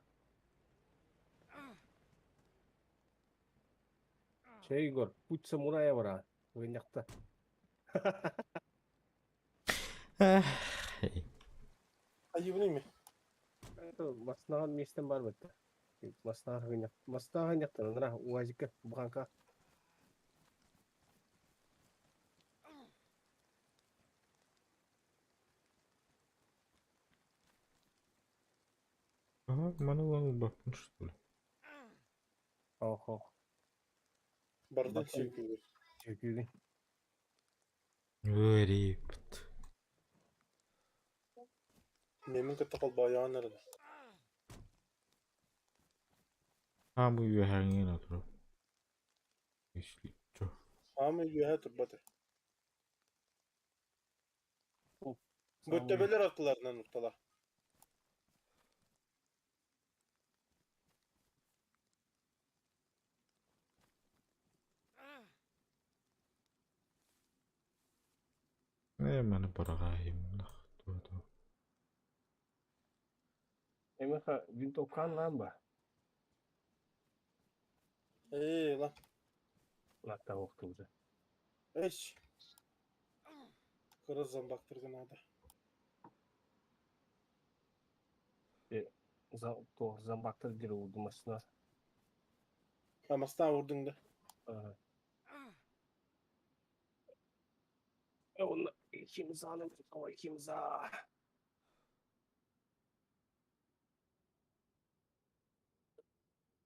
Şey Igor, pуть самурая var ha. Oynakta. Ayı bu mi? Masnahan местен бар бетте. Маснаhan oynak. Маснаhan oynaktан ана уазика буганка. Ага, mana ulan baktın что ли? Ох ох. Bardan Bakın. çekiyor. Çökügün. Репт. Nemin kıtı kal bayağı nerede? Ha bu yühengin oturup. Если чё. Ama yühe turbatı. Samur. Göttebeler akıllarından noktala. Mana baragayım. Tuh. Emeka Vintokan lan ba. Lan. Latta oktu bize. Eş. Kırız zambaktırgın adı. Zambaktır diri oldu masına. Amastan vurdun da. Onu ikimiz alın. O ikimiz a.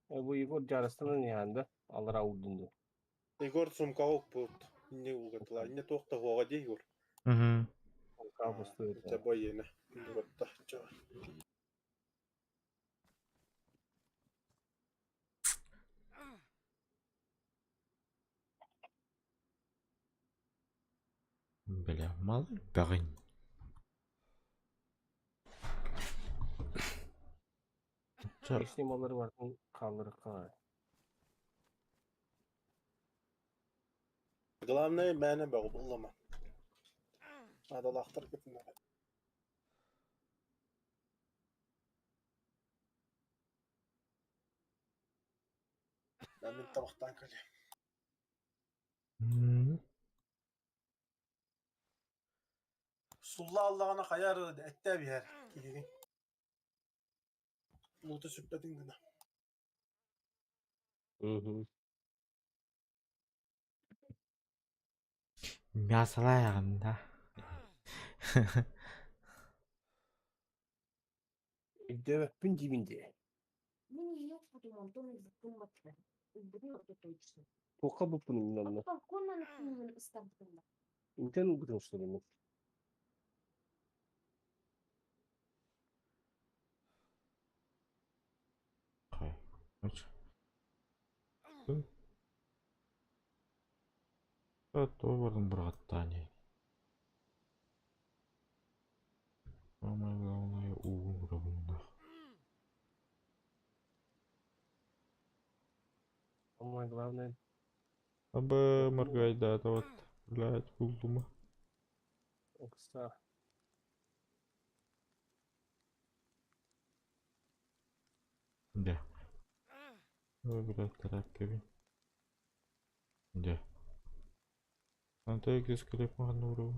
Bu Igor Carısının yanında alır avudundu. Igor sumka ok pult. Ne ugatla. Ne tokta hoga değil Igor. Hı. Kabuslu. Te boyene. Ugatta. Çağır. Бля, mal bagın. Esnimaları var. Kaldırı kay. Главное мәне бағып ұлама. Адалақтыр кетін. Мен табақтан көлі. Sulla Allah'ına kayar ette bir yer. Lotu süpledin gına. Мясалаягында. Dövüpün dibinde. Мені не подумав, то не задумати. Будемо то точно. Toka bu bunun yanına. Балкон на фильм ставимо. İnternet bu что ли? Хай. Тобырдың бір қаттаны. Самое главное уровня. Самое главное. Абы моргайда вот, блядь, булдума. Окса. Да. Ой, блядь, тараккеби. Да. Антайк скелет мануру.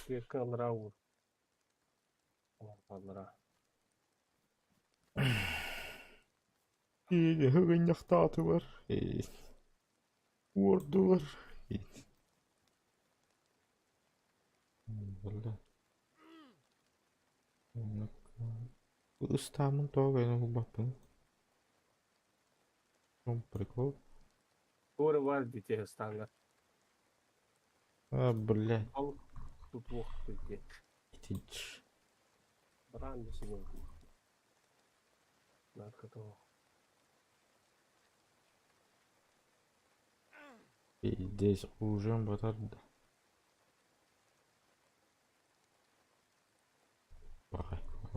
Yakın Raul. Аллара. И хыгыньяктаты бар. Орду бар. Блядь. Ыстамын тоғайны ұлбаппын. Чем прикол? Горы var детей станга. А, блядь. Тут плохо детей. Итич. Бран сегодня. Над которого. И здесь уже батарда.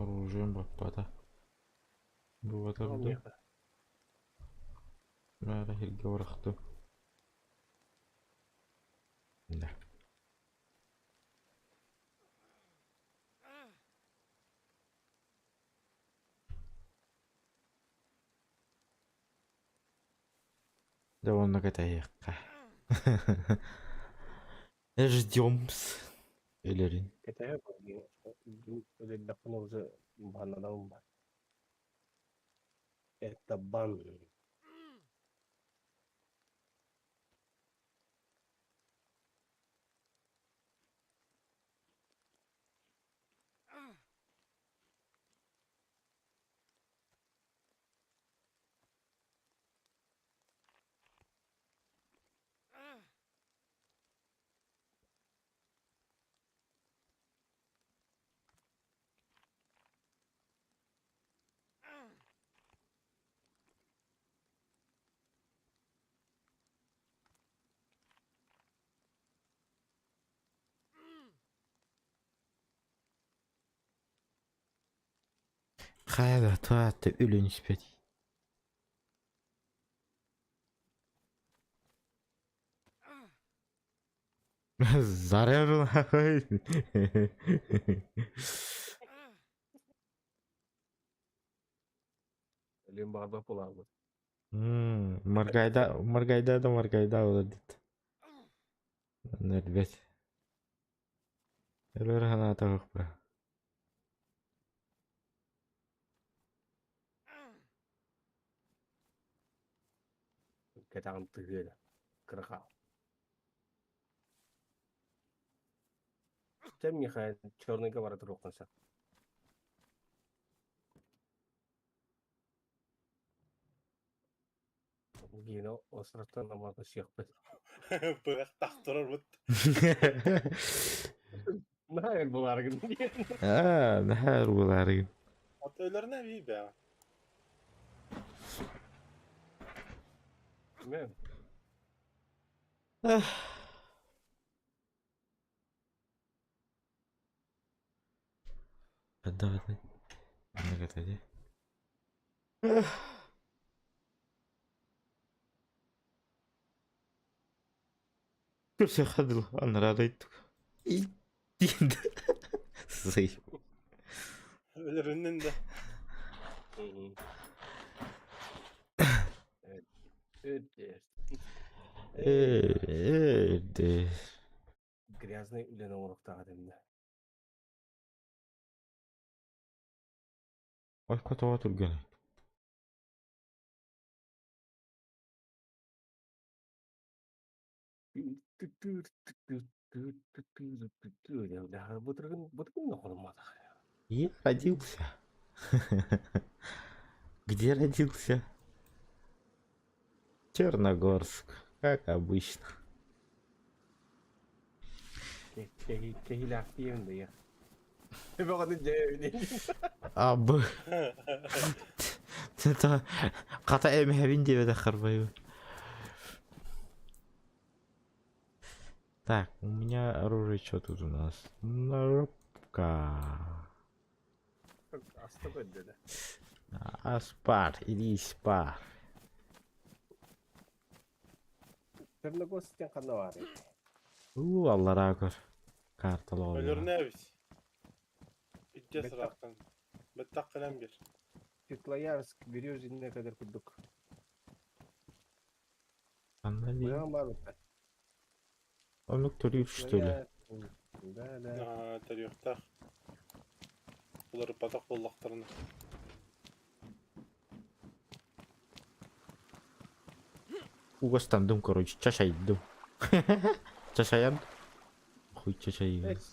Оружием баппата. Бу Tamam атарды. ya. Мара хирге орахты. Да. Да он на катаякка. Ждём-с. Элерин. Ketaya koyayım. Öyle lafın olsa bana da var. Etaban. Хайда туатты үлүн испет. Зарярын хай. Ölüm bardak olardı. Маргайда olur dit. Нервет. Элер хана тагык бра. Ketağın tıgıyla. Kırıka. Sen Михаил, черный говорит рухнаса. Гино острастан намазы шекпет. Bırak taktırır mı? Ne hayal bulargın diye. Нахар буларыг. Atöllerine iyi be. Ben Хадагат. Нагатади. Все ходил, он радует. И Зый. Ölürünün de. evet. Evet. Де. Грязный үлен оңырықта адамда. Ой, котова турган. Бұтыргын нақылмады. Я родился. Где родился? Черногорск, как обычно. Kehil akti evinde ya. Bakın cevabini. Абы. Это ката эмхевин деп харбаю. Так, у меня оружие что тут у нас? Наробка. Hasta böyle de. Аспар, иди спар. Черногорскен қана var ya. Аллара көр. Карталы oluyor. Ölürüne biz. İddia Betak- sıraktan. Betak kalem bir. Светлоярск, Березине kadar kurduk. Anladın. Buyan var mı? Он турив что ли? Да, да. Ha, tarihte. Bunları batak bollaklarını. Угостандым, короче, чашайдым. Чашаян? Хуй чашайым. Evet.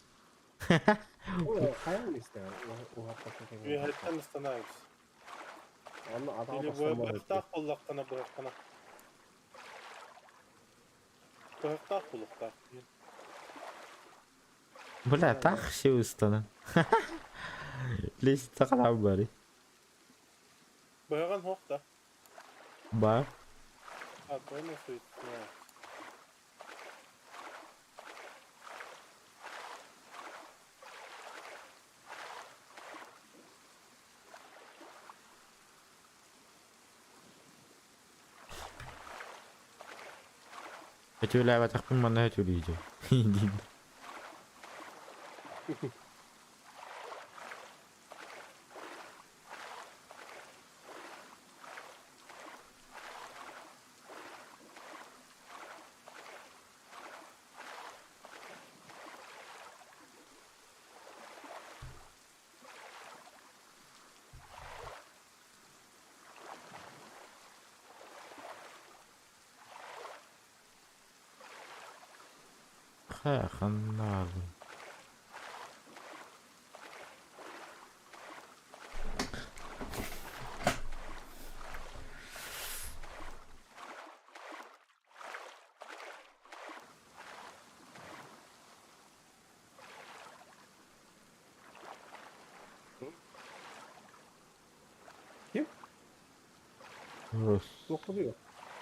O hayal mi ister? O hatta Bir hatten ıstanağız. Onu adam Bili bu basamadı. bıhtak bollaklarına bıhakana. Bıhtak bollaklar. Бля, так все устана. Лезть так бари. Bıhakan hok da. Бар. Ha, böyle nasıl üstüne? Hötülä batakpın bana hötüleyecek. Diyeyim. Ha, kanlarım. Kim? Раз, Dokunuyor.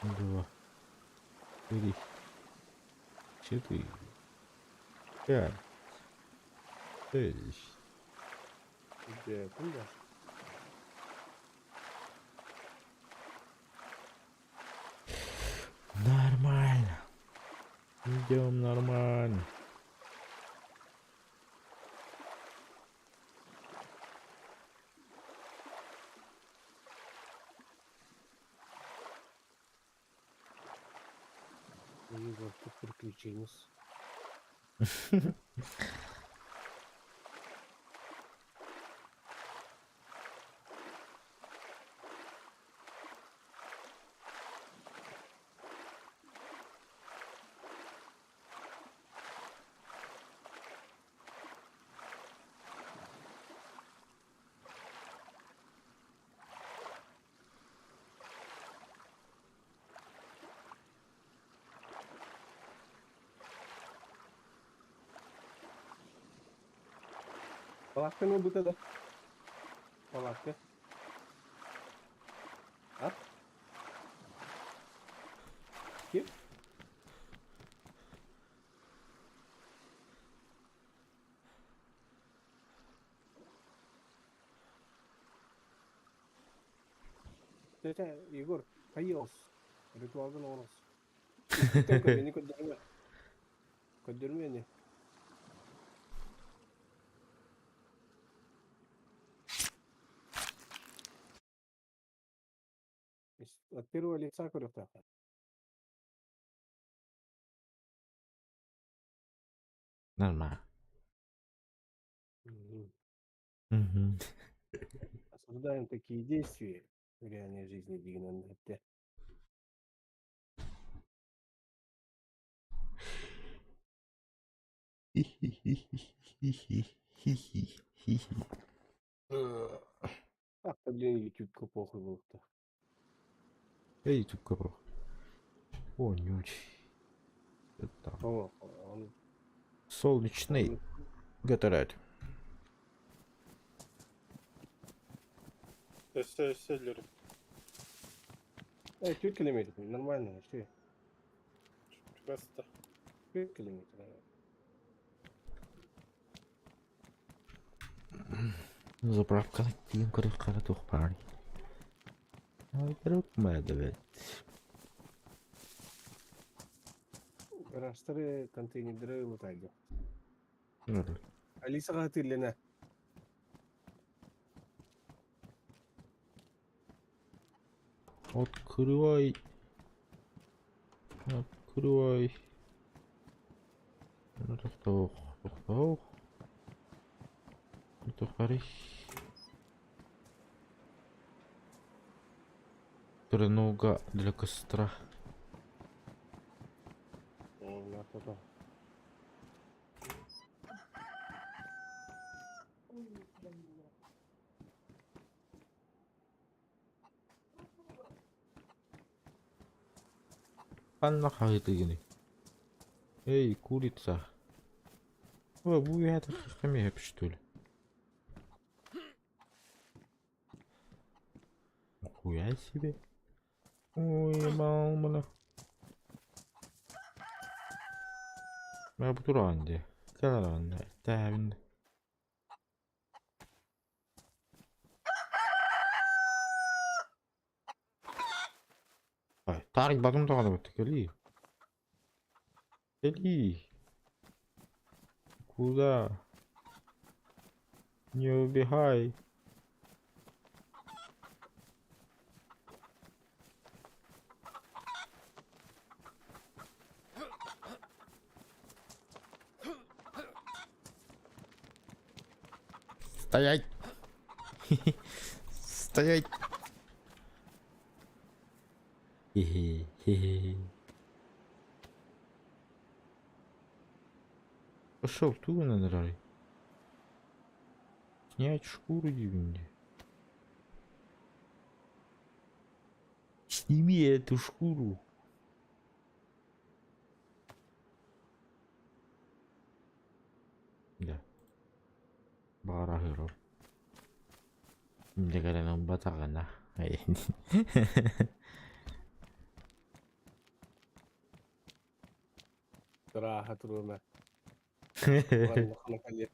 два, три, четыре, пять, шесть. Бunda. Нормально. Идем нормально. Егор, тут приключения. Палатка не быта да. Палатка. А? Kim? Tete, Егор, hayır. Ritualdan olmaz. Kanka beni köldürme. Köldürme beni. От первого лица круто. Нормально. Мгм. Мгм. Осуждаем такие действия в реальной жизни, Дигнан. Это как-то, блин, YouTube похуй был-то. Эй, тут кого? Вонючий. Это там. О, он Солнечный. Гатарать. Селлер. Чуть километр, нормально, что? Просто. Чуть километр. Заправка тием кырыккара тухпари. Айдырып мәдәбәт. Растары контейнеры лутайды. Норм. Алиса хатırlана. Открывай. Открывай. Тоқтау. Тоқтау. Тухпари. Тренога для костра. На то. Анна хайтыгыны. Эй, курица. О, bu это хомяк, что ли? Хуя себе. Ой, мамана. Я буду ранде. Каранде. Тәвин. Ай, тарик бадым да гана битти кели. Иди. Куда? Не убегай. Стоять! Стоять! Хе-хе-хе. Пошел, ту надрали. Снять шкуру дивнее. Сними эту шкуру. Да. Барахиро. Hindi ka na ng bata ka na. Ay. Rahat durma. Vallahi kalır.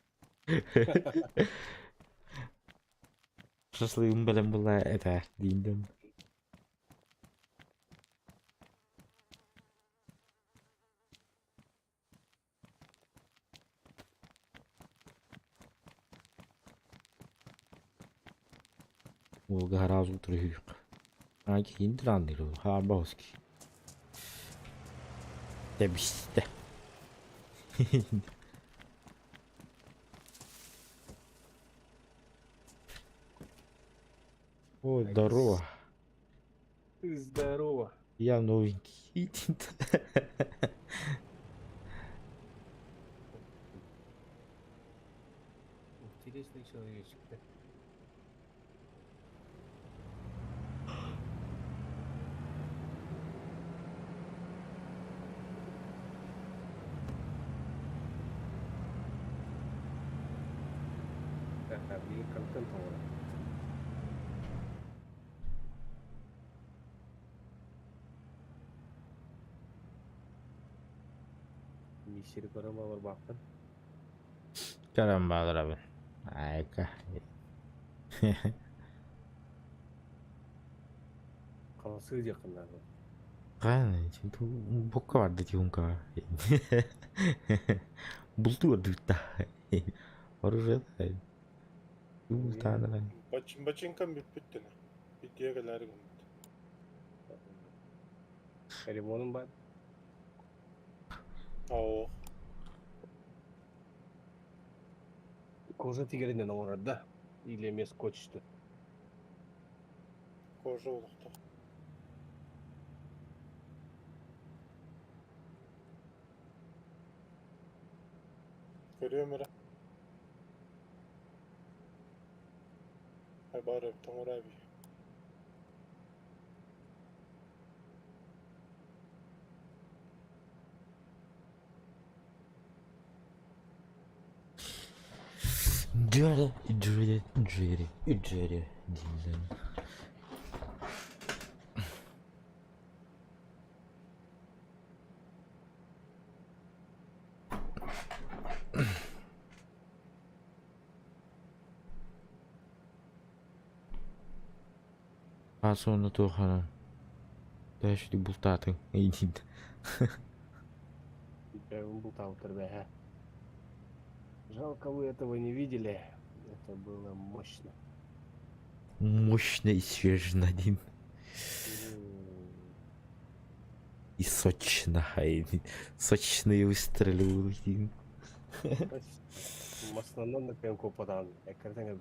Шашлыгым белән була это диндем. Ул гараж утырыйк. Кейін драндыр ул Харбовский. Тебисте. Ой, здорово. Здорово. Я новенький. Интересный человечек. Блин, контент var. Müşteri karama var baktın. Kerem Bağlar abi. Ayka. Kalası yakınlarda. Kan itu buka vardı diyorsun. Buldu vardı da. Orada da. Bu tane lan. Бачинкам биппиттина. Бидиэгэлэриг умт. Telefonum var. Oo. Koza tigerinden orada. İlemez koçtu. Кожа улукта. Көрüyorum ара. Айбары тоңор abi. Джерри. Диндем. А sonra Tuğhan'ım. Дальше бултаты. Идит. Я был там be. Жалко, вы этого не видели. Это было мощно. Мощно и свежно один. И сочно. Сочные выстрелы один. В основном на прям копадан. Экранга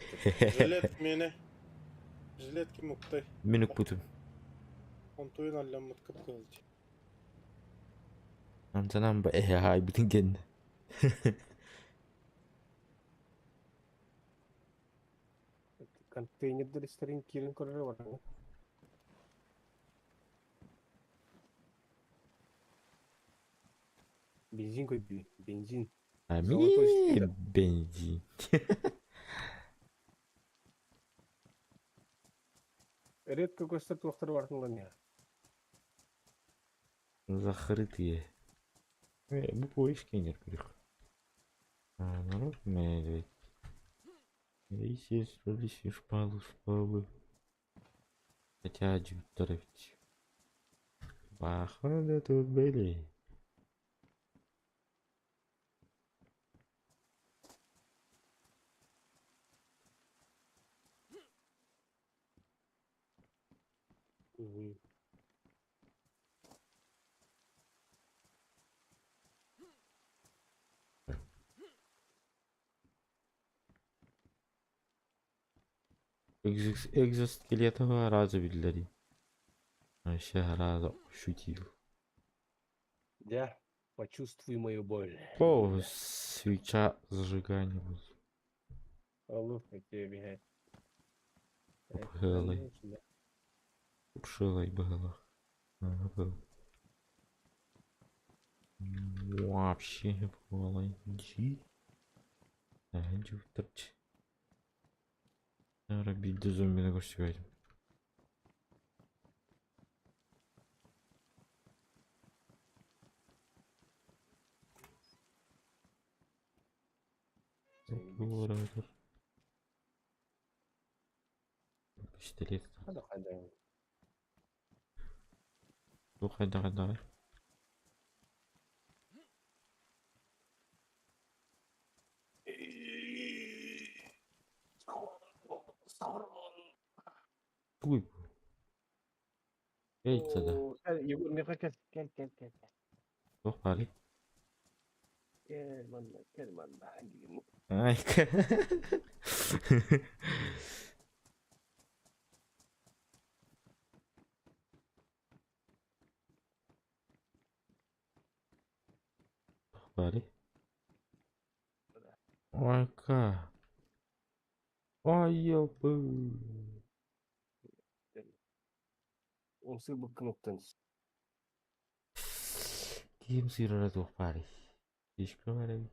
Жилет мені. Жилет кім ұқтай. Мен өкпөтім. Онтойын алламыт кіп қылды. Амтанам ба ай бүтін кенді. Контейнердер истерин кирин көрөр бар. Бензин көйбүй. Бензин. Золотой Ами спидер. бензин. Редко көстер тоқтар бартын не. Закрытые. Bu поискенер кірік. Народ медведь. Лисий шпалы. Хотя дюторович. Походу тут были. Экзоскелетового раза видели. Вообще раза шутил. Да, почувствуй мою боль. О, Диля. свеча зажигания. Алло, как тебе бегает. Белый. Пшилой было. Вообще волончи. Робить до зомби на связь. Пистолет. Слухай, давай. Уй. Яйца, да. Егор, мне как кель. Слухали. Кель, манда. Ай, Слухали. Ой-ка. Ой, ёпы. Он сыба кнуптенс. Kim sirara tuhpari. Discovery.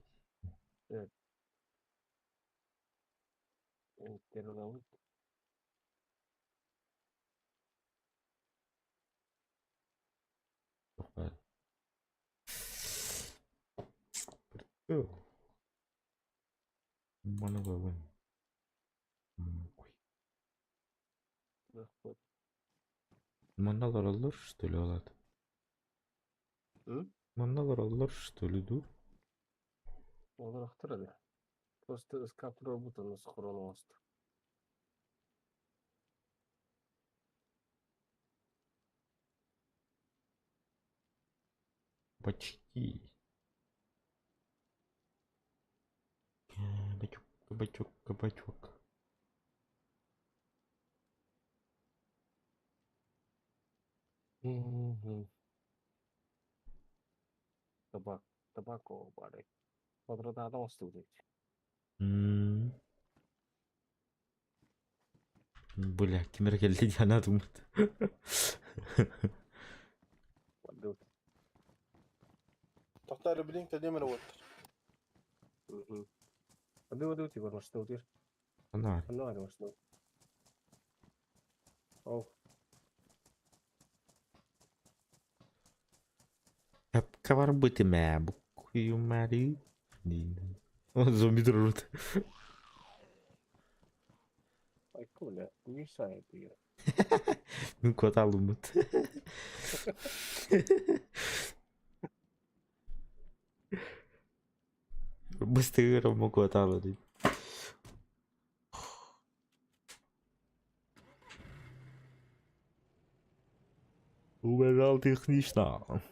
Terror. Tuhpari. Oh. Mana bawa? Манналар алар, что ли, алат? Манналар алар, что ли, ду? Олар ақтырады. Просто скаф работаны с хроновост. Почти. Кабачок. Табако бары. Квадратадан остылды. Бля, кимер келди жана думат. تختار بلينك دايما وتر. Ады типа на что ты? Ана. На что? О, Кавар быты мэ, букую мари. Зомби дружат. ай коля, не сайт игра. Ну, кота лумат. Быстро могу оталить. Убежал технично.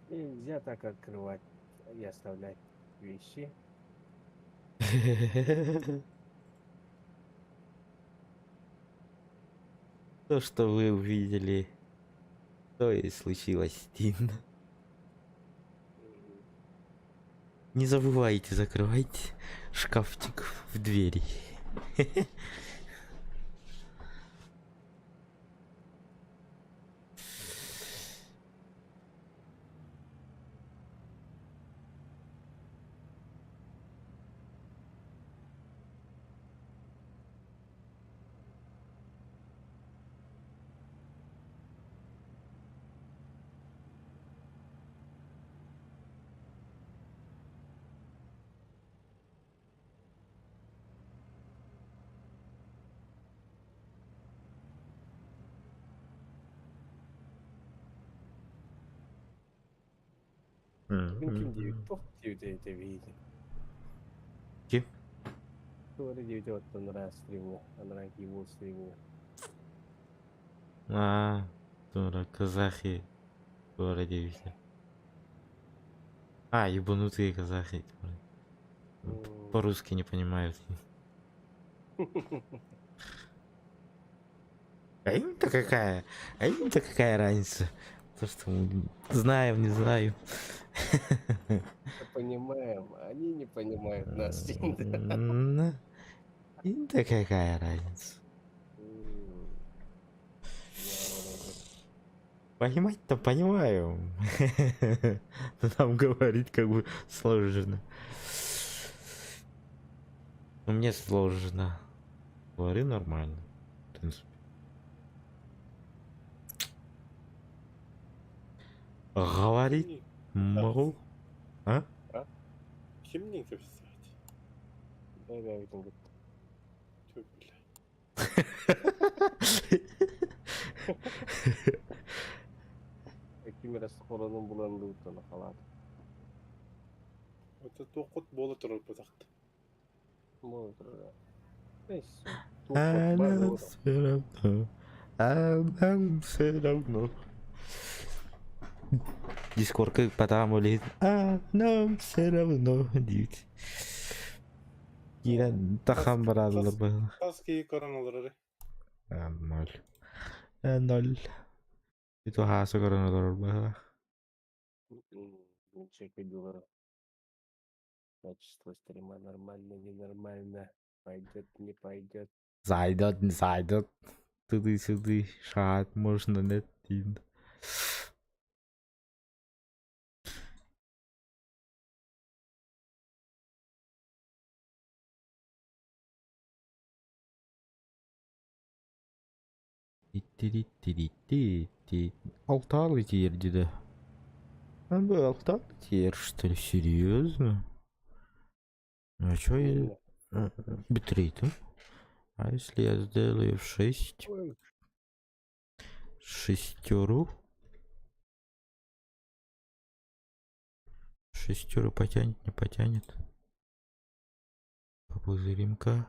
Нельзя так открывать и оставлять вещи. То, что вы увидели, то и случилось, Тин. Не забывайте закрывать шкафчик в двери. Kim diyor? Çok diyor de viydi. Kim? Doğru diyor de ottan раз стримне, анан его стримне. А, дура, казахи. Дура девица. А, ебанутые казахи. По-русски не понимают. А им-то какая? А им-то какая разница? То, что мы знаем, не знаю. Понимаем, они не понимают нас. Им-то какая разница? Понимать-то понимаю. Но нам говорить как бы сложно. Ну, мне сложно. Говори нормально. В принципе. Говорить могу. А? Kimning kapsaydi? Да, айтып кетті. Tüh bile. Kim раз қолының бұланды ұттаны қалады. Öte toqut bola turur bu taqta. Болды. Нейсе. Нам все равно. Нам все равно. Дискордка потому ли. Нам все равно. Дейді. Кирен тахан барадылар бұл. Qas ki koronaları. Ноль. Ноль. Itu hasil karena terlalu. Cek дела. Качество стрима нормально, ненормально. Пойдет, не пойдет. Зайдет, не зайдет. Туды-сюды. Шат можно нет. Алтарлы тиер деді. Алтарлы тиер, что ли? Серьезно? А чё я... Битрейтом? А если я сделаю в 6? Шестеру? Шестеру потянет, не потянет? Попузырим-ка.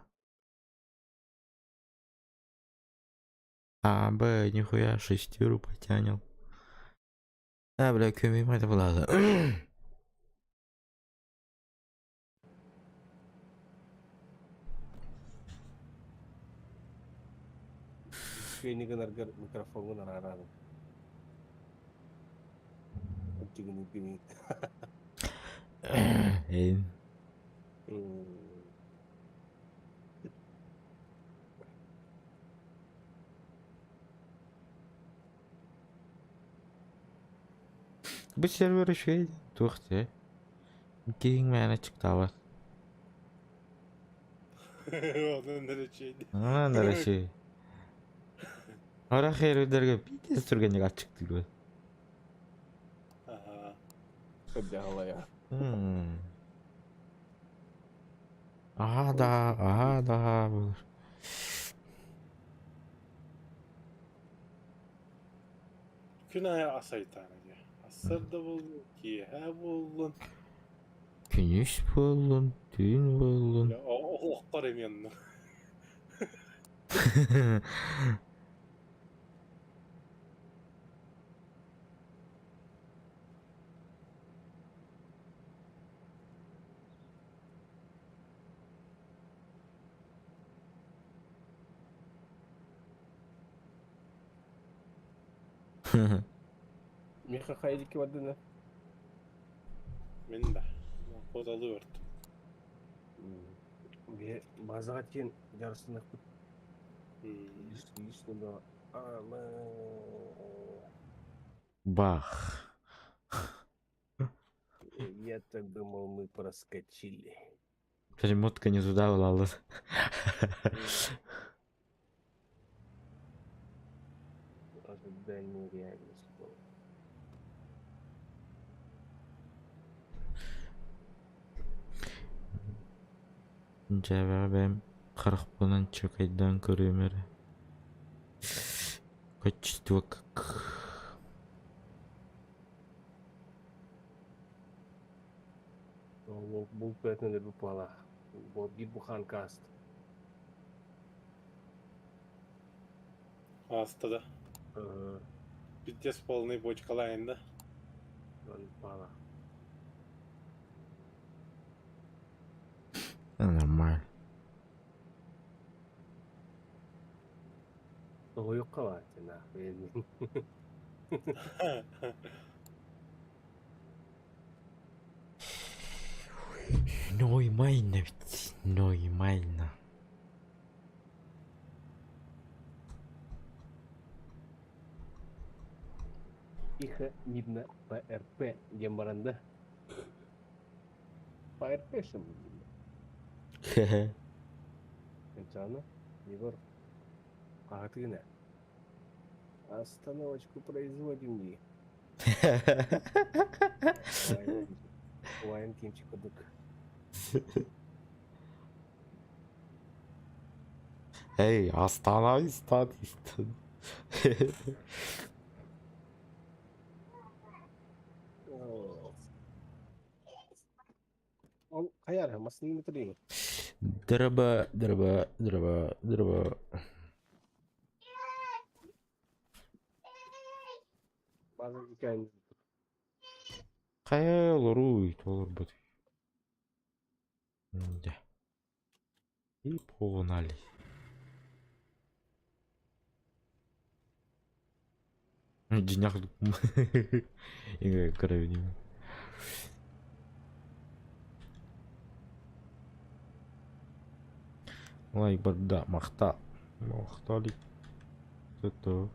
А, б, нихуя, шестеру потянул. А, бля, кюмим это было. Шейнигін аргар микрофонын арарады. Өттігін үкімейді. Bu server şey to'xta. Keyin meni chiqdi. Onun nereceydi? Ana şey. Ara xeyirlerge bir turganga açık diyor. Aha. Hadi halaya. Aha da. Günaya asaytan diye. Asır da buldun ki ha buldun. Güneş buldun, düğün buldun. Ya o oklarım yanına. Миха хайдики вадына. Men de. Kodalı ördüm. Базаға тен жарысына күт. Hmm. Лишнего. Бах. Я так думал, мы проскочили. Перемотка не туда была. Ожидание реальность. Cevabım 40 bunun çökeyden görüyorum. Kaçtı vakık. Бұл пәтінді бұл пала. Бұл bir buhan kast. Асты да. Пиздец полный бочкалайын да. Пала. Нормально. Oyuk kavat ya. Нормально ведь. Нормально. Иха Нидна ПРП Гембаранда. ПРП шым. Хе-хе. 괜찮아? Егор. А ты на. Остановочку производим ли? Валентинчик кудык. Эй, остановись, статист. Он каяр, масын метрин. Дроба. База икән. Кая olur бут. Да. И погнали. Денег. Игра кровью. Лайк барда мақта. Мақтали. Зато.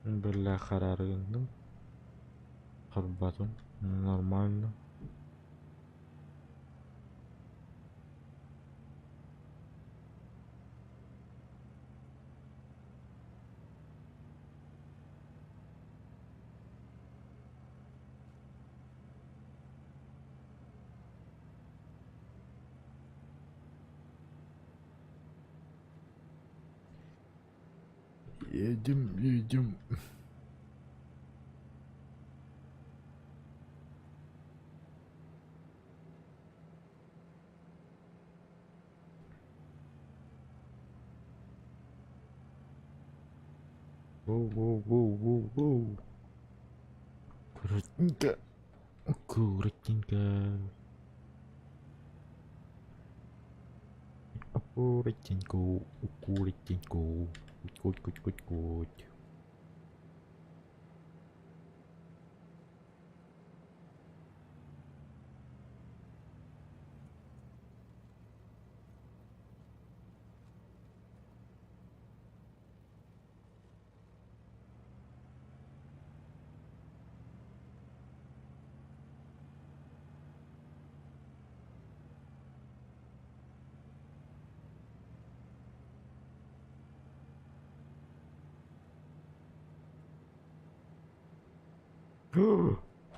Бля, харарыгындың. Кырбатын. Нормально. Едем. Воу. Аккуратненько. Аккуратненько. Куть.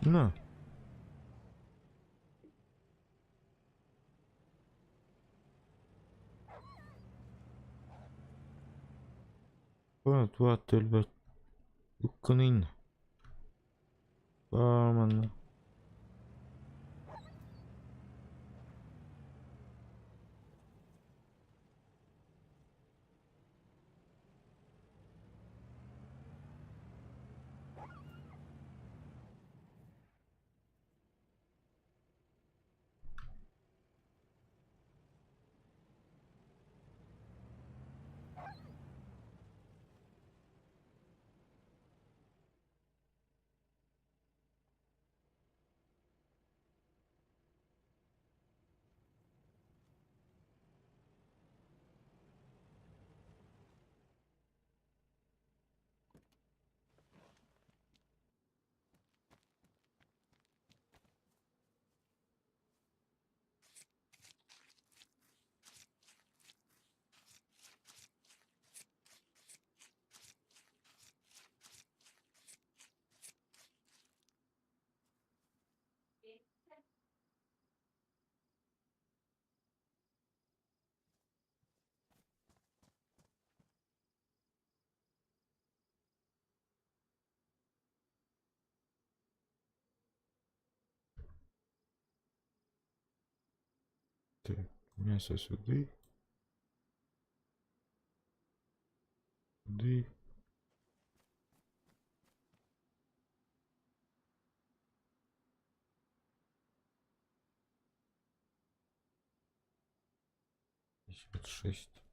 На. Tuo tölvät. Ykkönen. Kolmannen. Так, мясо сюди. Сюди. Шесть.